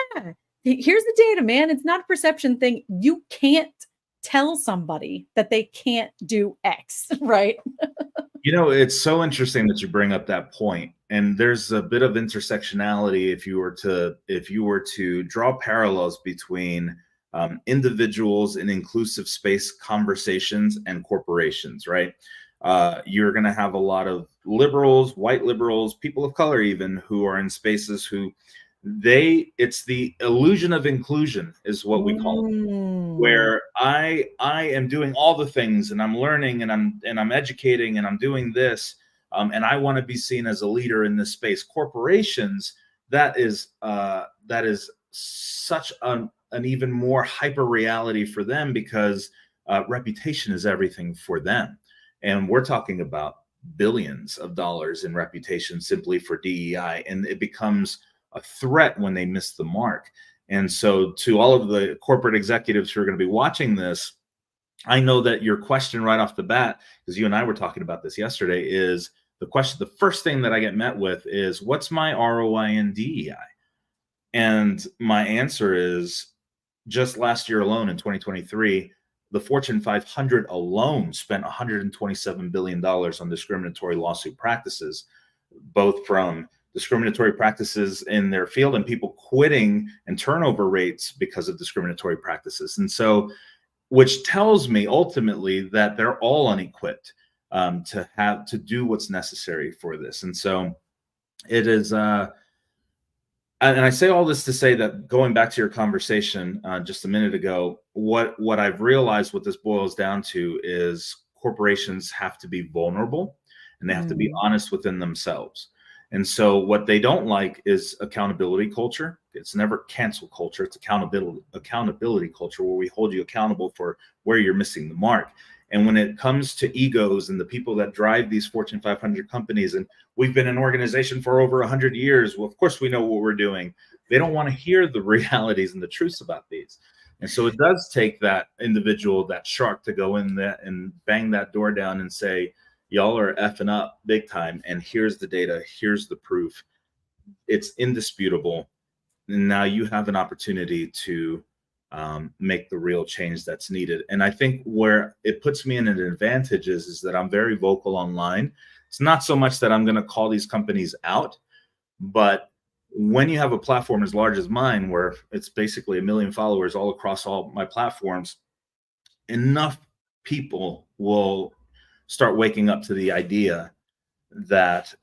Here's the data, man. It's not a perception thing. You can't tell somebody that they can't do X, right? It's so interesting that you bring up that point. And there's a bit of intersectionality if you were to draw parallels between individuals in inclusive space conversations and corporations, right? You're going to have a lot of liberals, white liberals, people of color even, who are in spaces who it's the illusion of inclusion is what we call it, where I am doing all the things and I'm learning and I'm educating and I'm doing this, and I want to be seen as a leader in this space. Corporations, that is such an even more hyper reality for them, because reputation is everything for them, and we're talking about billions of dollars in reputation simply for DEI, and it becomes a threat when they miss the mark. And so to all of the corporate executives who are going to be watching this, I know that your question right off the bat, because you and I were talking about this yesterday, is the first thing that I get met with is, what's my ROI in DEI? And my answer is, just last year alone in 2023, the Fortune 500 alone spent $127 billion on discriminatory lawsuit practices, both from discriminatory practices in their field and people quitting and turnover rates because of discriminatory practices. And so, which tells me ultimately that they're all unequipped to do what's necessary for this. And so it is, and I say all this to say that, going back to your conversation just a minute ago, what I've realized, what this boils down to, is corporations have to be vulnerable and they have to be honest within themselves. And so what they don't like is accountability culture. It's never cancel culture. It's accountability culture, where we hold you accountable for where you're missing the mark. And when it comes to egos and the people that drive these Fortune 500 companies, and we've been an organization for over 100 years, well, of course we know what we're doing. They don't want to hear the realities and the truths about these. And so it does take that individual, that shark, to go in there and bang that door down and say, y'all are effing up big time. And here's the data. Here's the proof. It's indisputable. And now you have an opportunity to make the real change that's needed. And I think where it puts me in an advantage is that I'm very vocal online. It's not so much that I'm going to call these companies out, but when you have a platform as large as mine, where it's basically 1 million followers all across all my platforms, enough people will start waking up to the idea that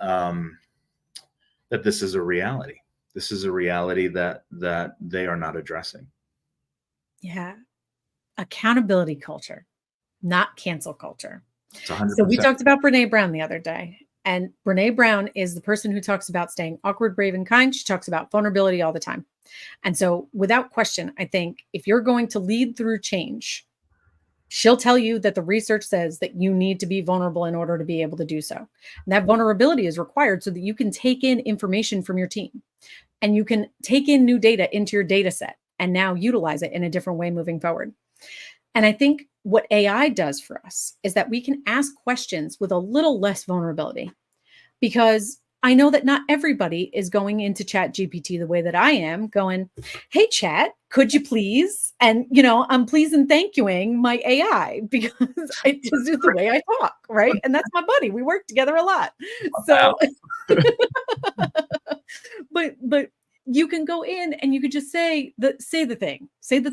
that this is a reality. This is a reality that they are not addressing. Yeah. Accountability culture, not cancel culture. It's 100%. So we talked about Brene Brown the other day, and Brene Brown is the person who talks about staying awkward, brave, and kind. She talks about vulnerability all the time. And so without question, I think if you're going to lead through change, she'll tell you that the research says that you need to be vulnerable in order to be able to do so. And that vulnerability is required so that you can take in information from your team and you can take in new data into your data set and now utilize it in a different way moving forward. And I think what AI does for us is that we can ask questions with a little less vulnerability, because I know that not everybody is going into Chat GPT the way that I am, going, hey, Chat, could you please? And, I'm please and thank youing my AI because it just is the way I talk, right? And that's my buddy. We work together a lot. So, but you can go in and you could just say the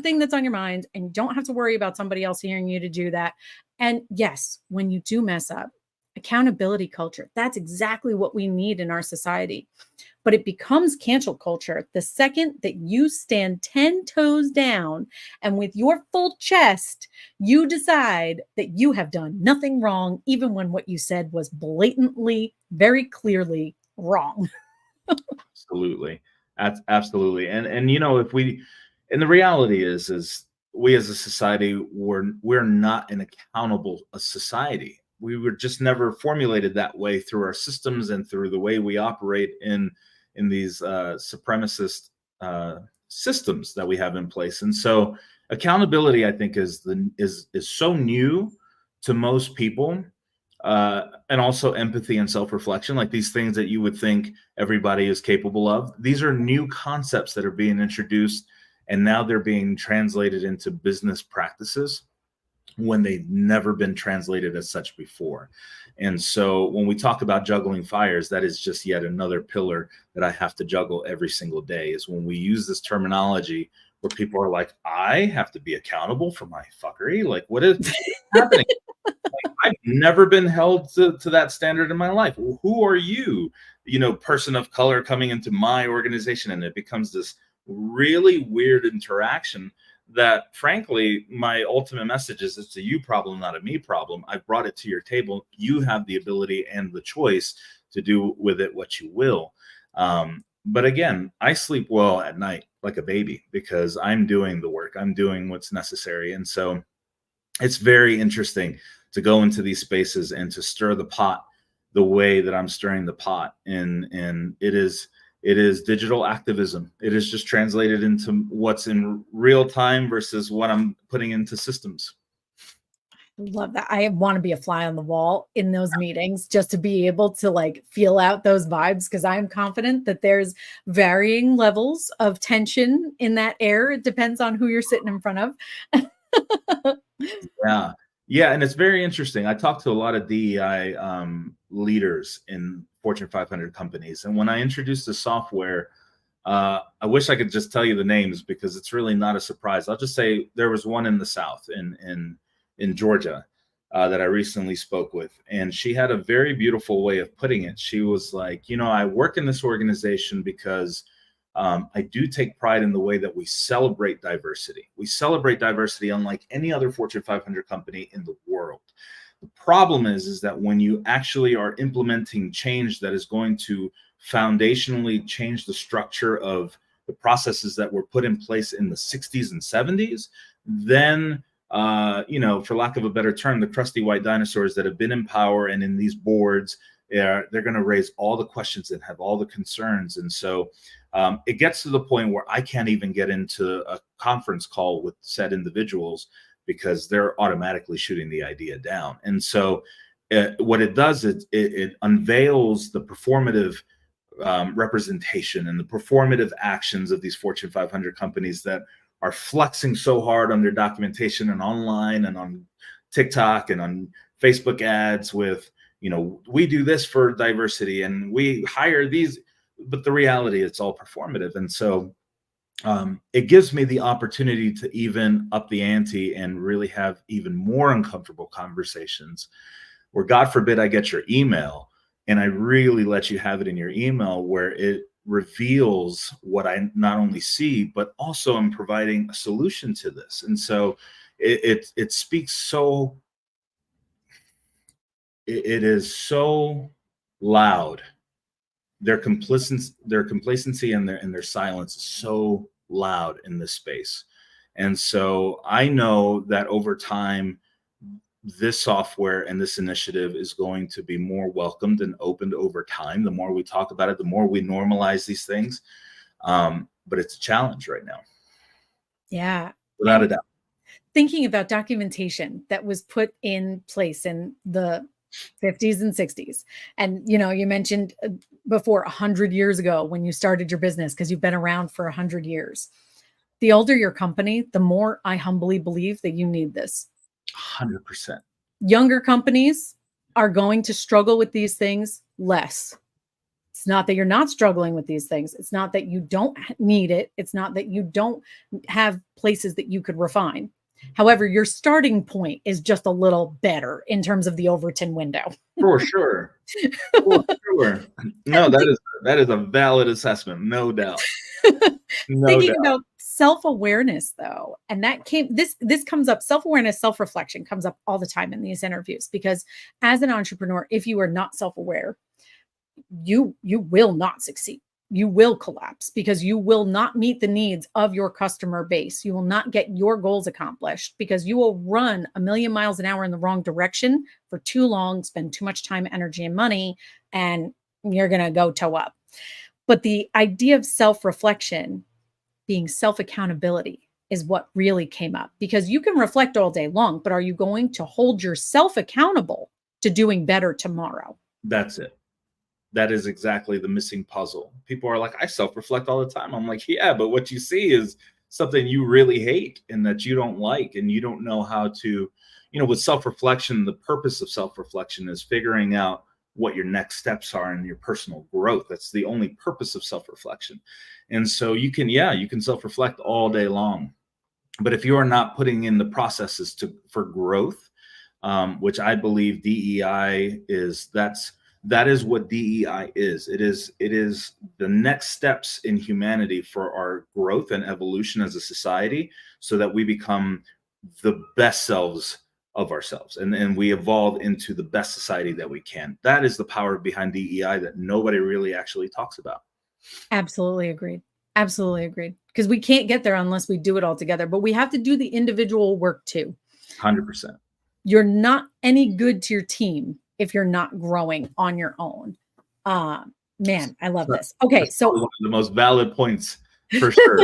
thing that's on your mind, and you don't have to worry about somebody else hearing you to do that. And yes, when you do mess up, accountability culture, that's exactly what we need in our society. But it becomes cancel culture the second that you stand 10 toes down and with your full chest, you decide that you have done nothing wrong, even when what you said was blatantly, very clearly wrong. Absolutely. Absolutely. And if we, and the reality is we as a society, we're not an accountable society. We were just never formulated that way through our systems and through the way we operate in these supremacist systems that we have in place. And so accountability, I think, is so new to most people. And also empathy and self-reflection, like these things that you would think everybody is capable of. These are new concepts that are being introduced, and now they're being translated into business practices when they've never been translated as such before. And so when we talk about juggling fires, that is just yet another pillar that I have to juggle every single day, is when we use this terminology where people are like, I have to be accountable for my fuckery. Like, what is happening? I've never been held to that standard in my life. Well, who are you, person of color coming into my organization? And it becomes this really weird interaction that, frankly, my ultimate message is it's a you problem, not a me problem. I've brought it to your table. You have the ability and the choice to do with it what you will. But again, I sleep well at night like a baby because I'm doing the work. I'm doing what's necessary. And so it's very interesting to go into these spaces and to stir the pot the way that I'm stirring the pot. And it is digital activism. It is just translated into what's in real time versus what I'm putting into systems. Love that. I want to be a fly on the wall in those meetings just to be able to feel out those vibes, because I'm confident that there's varying levels of tension in that air. It depends on who you're sitting in front of. Yeah. And it's very interesting. I talked to a lot of DEI leaders in Fortune 500 companies. And when I introduced the software, I wish I could just tell you the names because it's really not a surprise. I'll just say there was one in the South in Georgia that I recently spoke with. And she had a very beautiful way of putting it. She was like, I work in this organization because I do take pride in the way that we celebrate diversity. We celebrate diversity unlike any other Fortune 500 company in the world. The problem is that when you actually are implementing change that is going to foundationally change the structure of the processes that were put in place in the 60s and 70s, then for lack of a better term, the crusty white dinosaurs that have been in power and in these boards, they're going to raise all the questions and have all the concerns. And so it gets to the point where I can't even get into a conference call with said individuals because they're automatically shooting the idea down. And so what it does is it unveils the performative representation and the performative actions of these Fortune 500 companies that are flexing so hard on their documentation and online and on TikTok and on Facebook ads with, we do this for diversity and we hire these, but the reality, it's all performative. And so it gives me the opportunity to even up the ante and really have even more uncomfortable conversations where, God forbid, I get your email and I really let you have it in your email where it reveals what I not only see, but also I'm providing a solution to this. And so it speaks so, it is so loud. Their complacency and their silence is so loud in this space. And so I know that over time, this software and this initiative is going to be more welcomed and opened over time. The more we talk about it, the more we normalize these things. But it's a challenge right now. Yeah. Without a doubt. Thinking about documentation that was put in place in the 50s and 60s. And, you mentioned before 100 years ago when you started your business, because you've been around for 100 years. The older your company, the more I humbly believe that you need this. 100%. Younger companies are going to struggle with these things less. It's not that you're not struggling with these things. It's not that you don't need it. It's not that you don't have places that you could refine. However, your starting point is just a little better in terms of the Overton window. For sure. For sure. No, that is a valid assessment, no doubt. Thinking about self-awareness though, and this comes up, self-awareness, self-reflection comes up all the time in these interviews, because as an entrepreneur, if you are not self-aware, you will not succeed. You will collapse because you will not meet the needs of your customer base. You will not get your goals accomplished because you will run a million miles an hour in the wrong direction for too long, spend too much time, energy, and money, and you're going to go toe up. But the idea of self-reflection being self-accountability is what really came up, because you can reflect all day long, but are you going to hold yourself accountable to doing better tomorrow? That's it. That is exactly the missing puzzle. People are like, I self-reflect all the time. I'm like, yeah, but what you see is something you really hate and that you don't like, and you don't know how to, with self-reflection, the purpose of self-reflection is figuring out what your next steps are in your personal growth. That's the only purpose of self-reflection. And so you can self-reflect all day long. But if you are not putting in the processes for growth, which I believe DEI is, that is what DEI is. It is the next steps in humanity for our growth and evolution as a society, so that we become the best selves of ourselves and we evolve into the best society that we can. That is the power behind DEI that nobody really actually talks about. Absolutely agreed. Absolutely agreed. Because we can't get there unless we do it all together, but we have to do the individual work too. 100%. You're not any good to your team if you're not growing on your own. Man, I love this. Okay. So one of the most valid points for sure.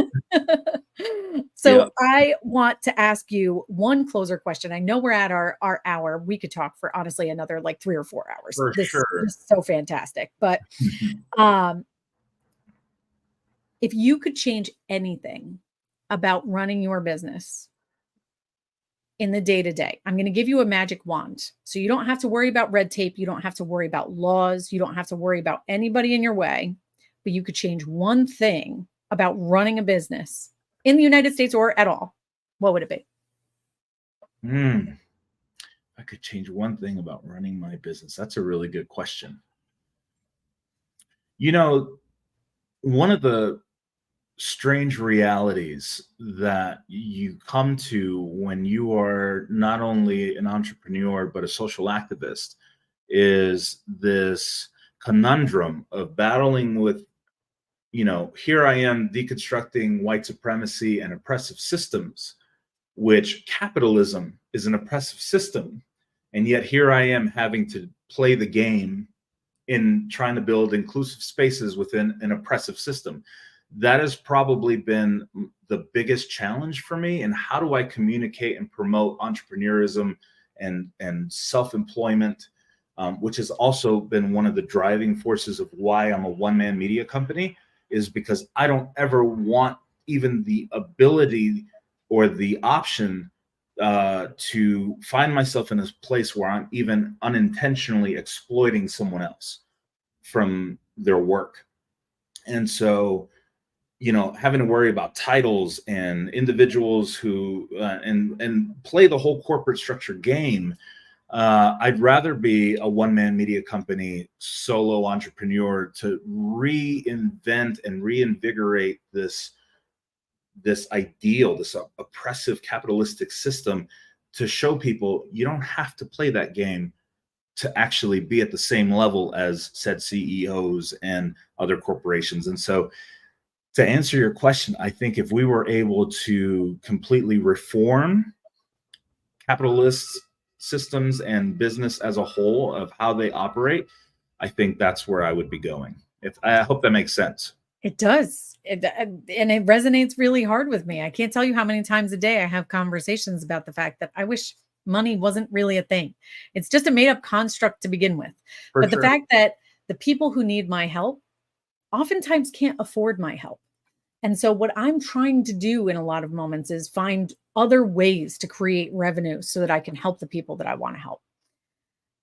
So yeah. I want to ask you one closer question. I know we're at our hour. We could talk for honestly another like 3 or 4 hours. For sure. This is so fantastic. But if you could change anything about running your business in the day-to-day, I'm going to give you a magic wand. So you don't have to worry about red tape. You don't have to worry about laws. You don't have to worry about anybody in your way, but you could change one thing about running a business in the United States or at all. What would it be? I could change one thing about running my business. That's a really good question. One of the strange realities that you come to when you are not only an entrepreneur but a social activist is this conundrum of battling with, here I am deconstructing white supremacy and oppressive systems, which capitalism is an oppressive system. And yet here I am having to play the game in trying to build inclusive spaces within an oppressive system. That has probably been the biggest challenge for me. And how do I communicate and promote entrepreneurism and self-employment, which has also been one of the driving forces of why I'm a one-man media company, is because I don't ever want even the ability or the option to find myself in a place where I'm even unintentionally exploiting someone else from their work. And so, having to worry about titles and individuals who and play the whole corporate structure game. I'd rather be a one-man media company solo entrepreneur to reinvent and reinvigorate this ideal, this oppressive capitalistic system, to show people you don't have to play that game to actually be at the same level as said CEOs and other corporations. And so, to answer your question, I think if we were able to completely reform capitalist systems and business as a whole of how they operate, I think that's where I would be going. I hope that makes sense. It does. And it resonates really hard with me. I can't tell you how many times a day I have conversations about the fact that I wish money wasn't really a thing. It's just a made up construct to begin with. For But the sure. fact that the people who need my help oftentimes can't afford my help. And so what I'm trying to do in a lot of moments is find other ways to create revenue so that I can help the people that I want to help.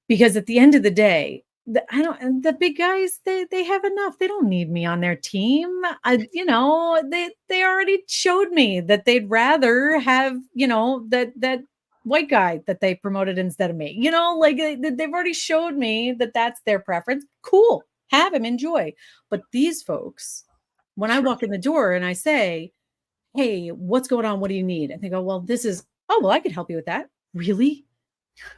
Because at the end of the day, the big guys, they have enough. They don't need me on their team. They already showed me that they'd rather have, that white guy that they promoted instead of me. They've already showed me that that's their preference. Cool. Have him, enjoy. But these folks, when I walk in the door and I say, "Hey, what's going on? What do you need?" And they go, "Well, oh, well, I could help you with that." Really?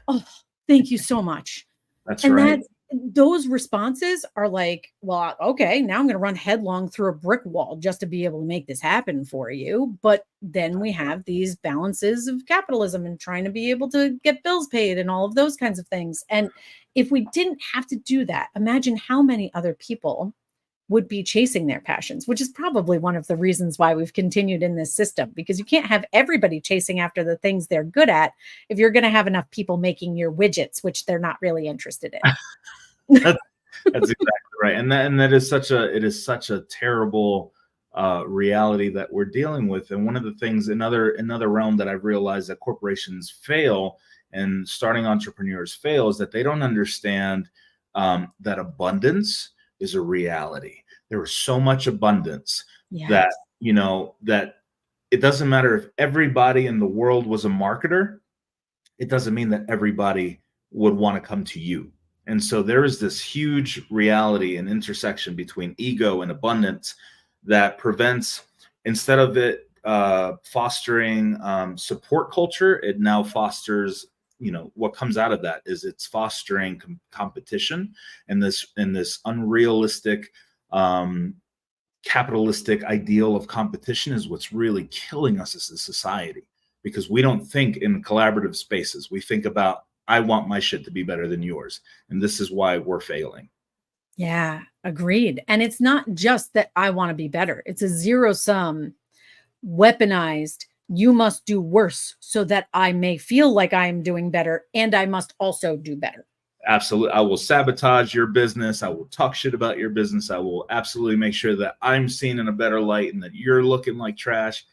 Oh, thank you so much. That's And right. those responses are like, "Well, okay, now I'm going to run headlong through a brick wall just to be able to make this happen for you." But then we have these balances of capitalism and trying to be able to get bills paid and all of those kinds of things. And if we didn't have to do that, imagine how many other people would be chasing their passions, which is probably one of the reasons why we've continued in this system, because you can't have everybody chasing after the things they're good at if you're going to have enough people making your widgets, which they're not really interested in. That's exactly right. And that is such a terrible reality that we're dealing with. And one of the things, another realm that I've realized that corporations fail and starting entrepreneurs fail, is that they don't understand that abundance is a reality. There is so much abundance that, Yes. that it doesn't matter if everybody in the world was a marketer, it doesn't mean that everybody would want to come to you. And so there is this huge reality and intersection between ego and abundance that prevents, instead of it fostering support culture, it now fosters, what comes out of that is it's fostering competition and this unrealistic capitalistic ideal of competition is what's really killing us as a society, because we don't think in collaborative spaces. We think about, I want my shit to be better than yours. And this is why we're failing. Yeah, agreed. And it's not just that I want to be better. It's a zero sum, weaponized, you must do worse so that I may feel like I am doing better and I must also do better. Absolutely. I will sabotage your business. I will talk shit about your business. I will absolutely make sure that I'm seen in a better light and that you're looking like trash.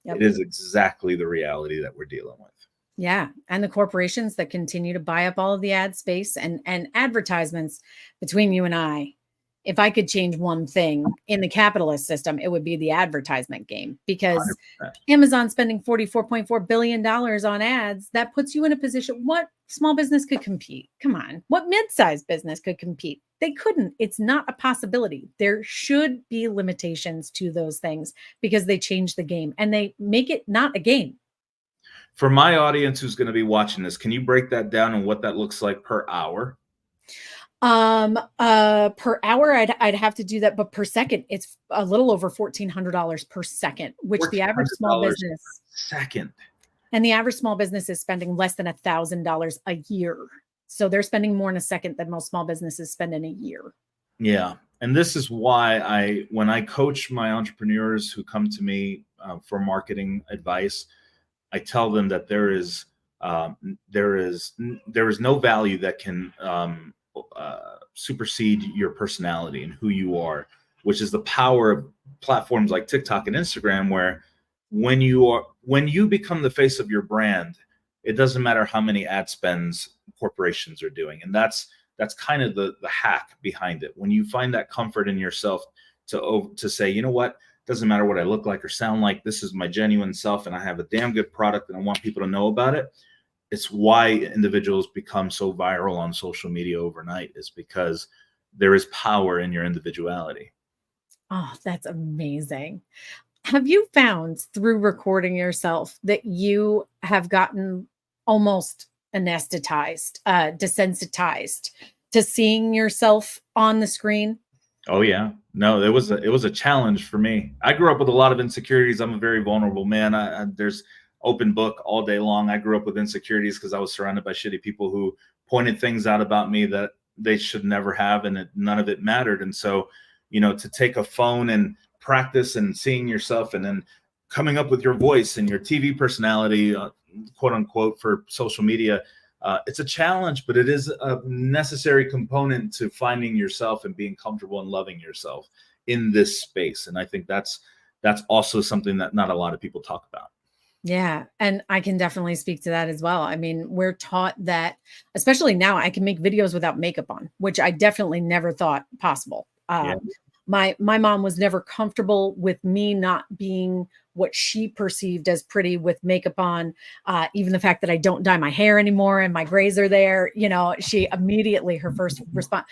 Yep. It is exactly the reality that we're dealing with. Yeah. And the corporations that continue to buy up all of the ad space and advertisements between you and I. if I could change one thing in the capitalist system, it would be the advertisement game, because 100%. Amazon spending $44.4 billion on ads, that puts you in a position. What small business could compete? Come on. What mid-sized business could compete? They couldn't. It's not a possibility. There should be limitations to those things because they change the game and they make it not a game. For my audience who's going to be watching this, can you break that down and what that looks like per hour? Per hour, I'd have to do that, but per second, it's a little over $1,400 per second, which the average small business second. And the average small business is spending less than $1,000 a year. So they're spending more in a second than most small businesses spend in a year. Yeah. And this is why when I coach my entrepreneurs who come to me for marketing advice, I tell them that there is no value that can supersede your personality and who you are, which is the power of platforms like TikTok and Instagram, where when you become the face of your brand, it doesn't matter how many ad spends corporations are doing. And that's kind of the hack behind it. When you find that comfort in yourself to say, you know what, doesn't matter what I look like or sound like, this is my genuine self and I have a damn good product and I want people to know about it. It's why individuals become so viral on social media overnight, is because there is power in your individuality. Oh, that's amazing. Have you found through recording yourself that you have gotten almost anesthetized, desensitized to seeing yourself on the screen? Oh yeah, no, it was a challenge for me. I grew up with a lot of insecurities. I'm a very vulnerable man. There's open book all day long. I grew up with insecurities because I was surrounded by shitty people who pointed things out about me that they should never have, and none of it mattered. And so, to take a phone and practice and seeing yourself and then coming up with your voice and your TV personality, quote unquote, for social media, it's a challenge, but it is a necessary component to finding yourself and being comfortable and loving yourself in this space. And I think that's also something that not a lot of people talk about. Yeah. And I can definitely speak to that as well. I mean, we're taught that, especially now, I can make videos without makeup on, which I definitely never thought possible. Yeah. My mom was never comfortable with me not being what she perceived as pretty with makeup on. Even the fact that I don't dye my hair anymore and my grays are there, she immediately, her first response,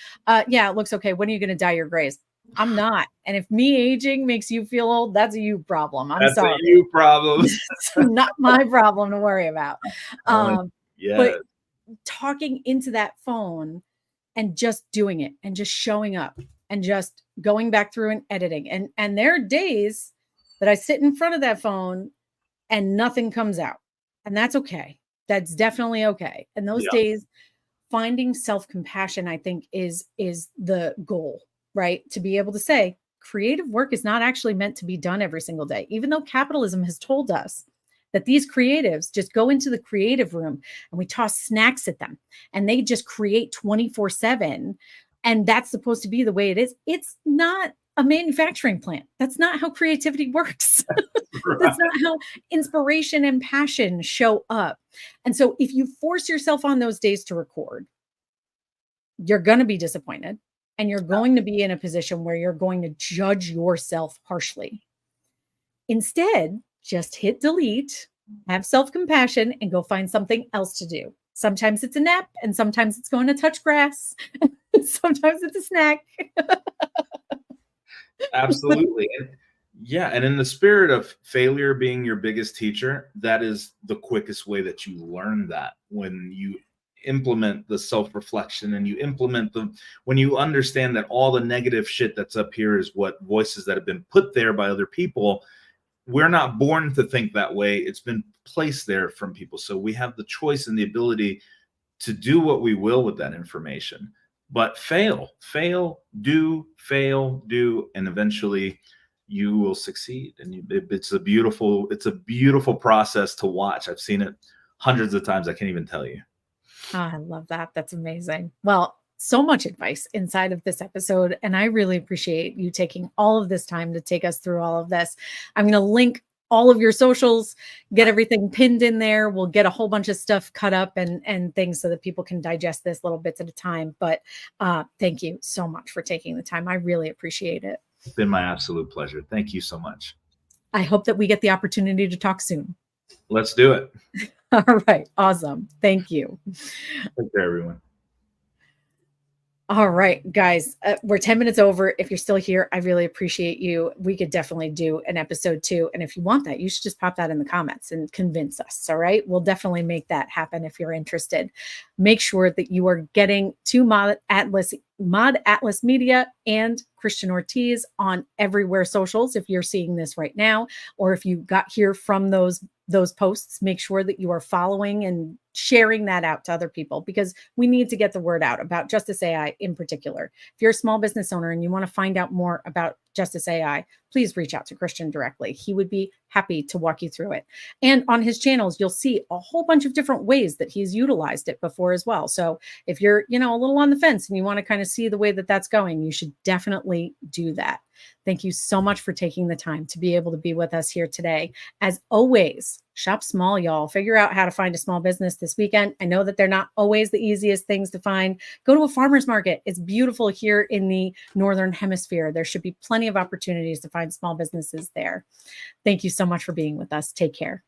yeah, it looks okay. When are you going to dye your grays? I'm not. And if me aging makes you feel old, that's a you problem. That's sorry. a you problem. It's not my problem to worry about. Yeah. But talking into that phone and just doing it and just showing up and just going back through and editing. And there are days that I sit in front of that phone and nothing comes out. And that's okay. That's definitely okay. And those days, finding self-compassion, I think, is the goal, right? To be able to say, creative work is not actually meant to be done every single day, even though capitalism has told us that these creatives just go into the creative room and we toss snacks at them and they just create 24/7. And that's supposed to be the way it is. It's not a manufacturing plant. That's not how creativity works. That's not how inspiration and passion show up. And so if you force yourself on those days to record, you're going to be disappointed and you're going to be in a position where you're going to judge yourself harshly. Instead, just hit delete, have self-compassion, and go find something else to do. Sometimes it's a nap, and sometimes it's going to touch grass. Sometimes it's a snack. Absolutely. And in the spirit of failure being your biggest teacher, that is the quickest way that you learn that, when you implement the self-reflection and when you understand that all the negative shit that's up here is what voices that have been put there by other people. We're not born to think that way. It's been placed there from people. So we have the choice and the ability to do what we will with that information, but fail, do, and eventually you will succeed. And it's a beautiful process to watch. I've seen it hundreds of times. I can't even tell you. Oh, I love that. That's amazing. Well, so much advice inside of this episode. And I really appreciate you taking all of this time to take us through all of this. I'm going to link all of your socials, get everything pinned in there. We'll get a whole bunch of stuff cut up and things so that people can digest this little bits at a time. But thank you so much for taking the time. I really appreciate it. It's been my absolute pleasure. Thank you so much. I hope that we get the opportunity to talk soon. Let's do it. All right. Awesome. Thank you. Take care, everyone. All right, guys, we're 10 minutes over. If you're still here, I really appreciate you. We could definitely do an episode 2. And if you want that, you should just pop that in the comments and convince us. All right. We'll definitely make that happen if you're interested. Make sure that you are getting to Mod Atlas Media and Christian Ortiz on everywhere socials. If you're seeing this right now, or if you got here from those posts, make sure that you are following and sharing that out to other people, because we need to get the word out about Justice AI in particular. If you're a small business owner and you want to find out more about Justice AI, please reach out to Christian directly. He would be happy to walk you through it. And on his channels, you'll see a whole bunch of different ways that he's utilized it before as well. So if you're, a little on the fence and you want to kind of see the way that that's going, you should definitely do that. Thank you so much for taking the time to be able to be with us here today. As always, shop small, y'all. Figure out how to find a small business this weekend. I know that they're not always the easiest things to find. Go to a farmer's market. It's beautiful here in the Northern Hemisphere. There should be plenty of opportunities to find small businesses there. Thank you so much for being with us. Take care.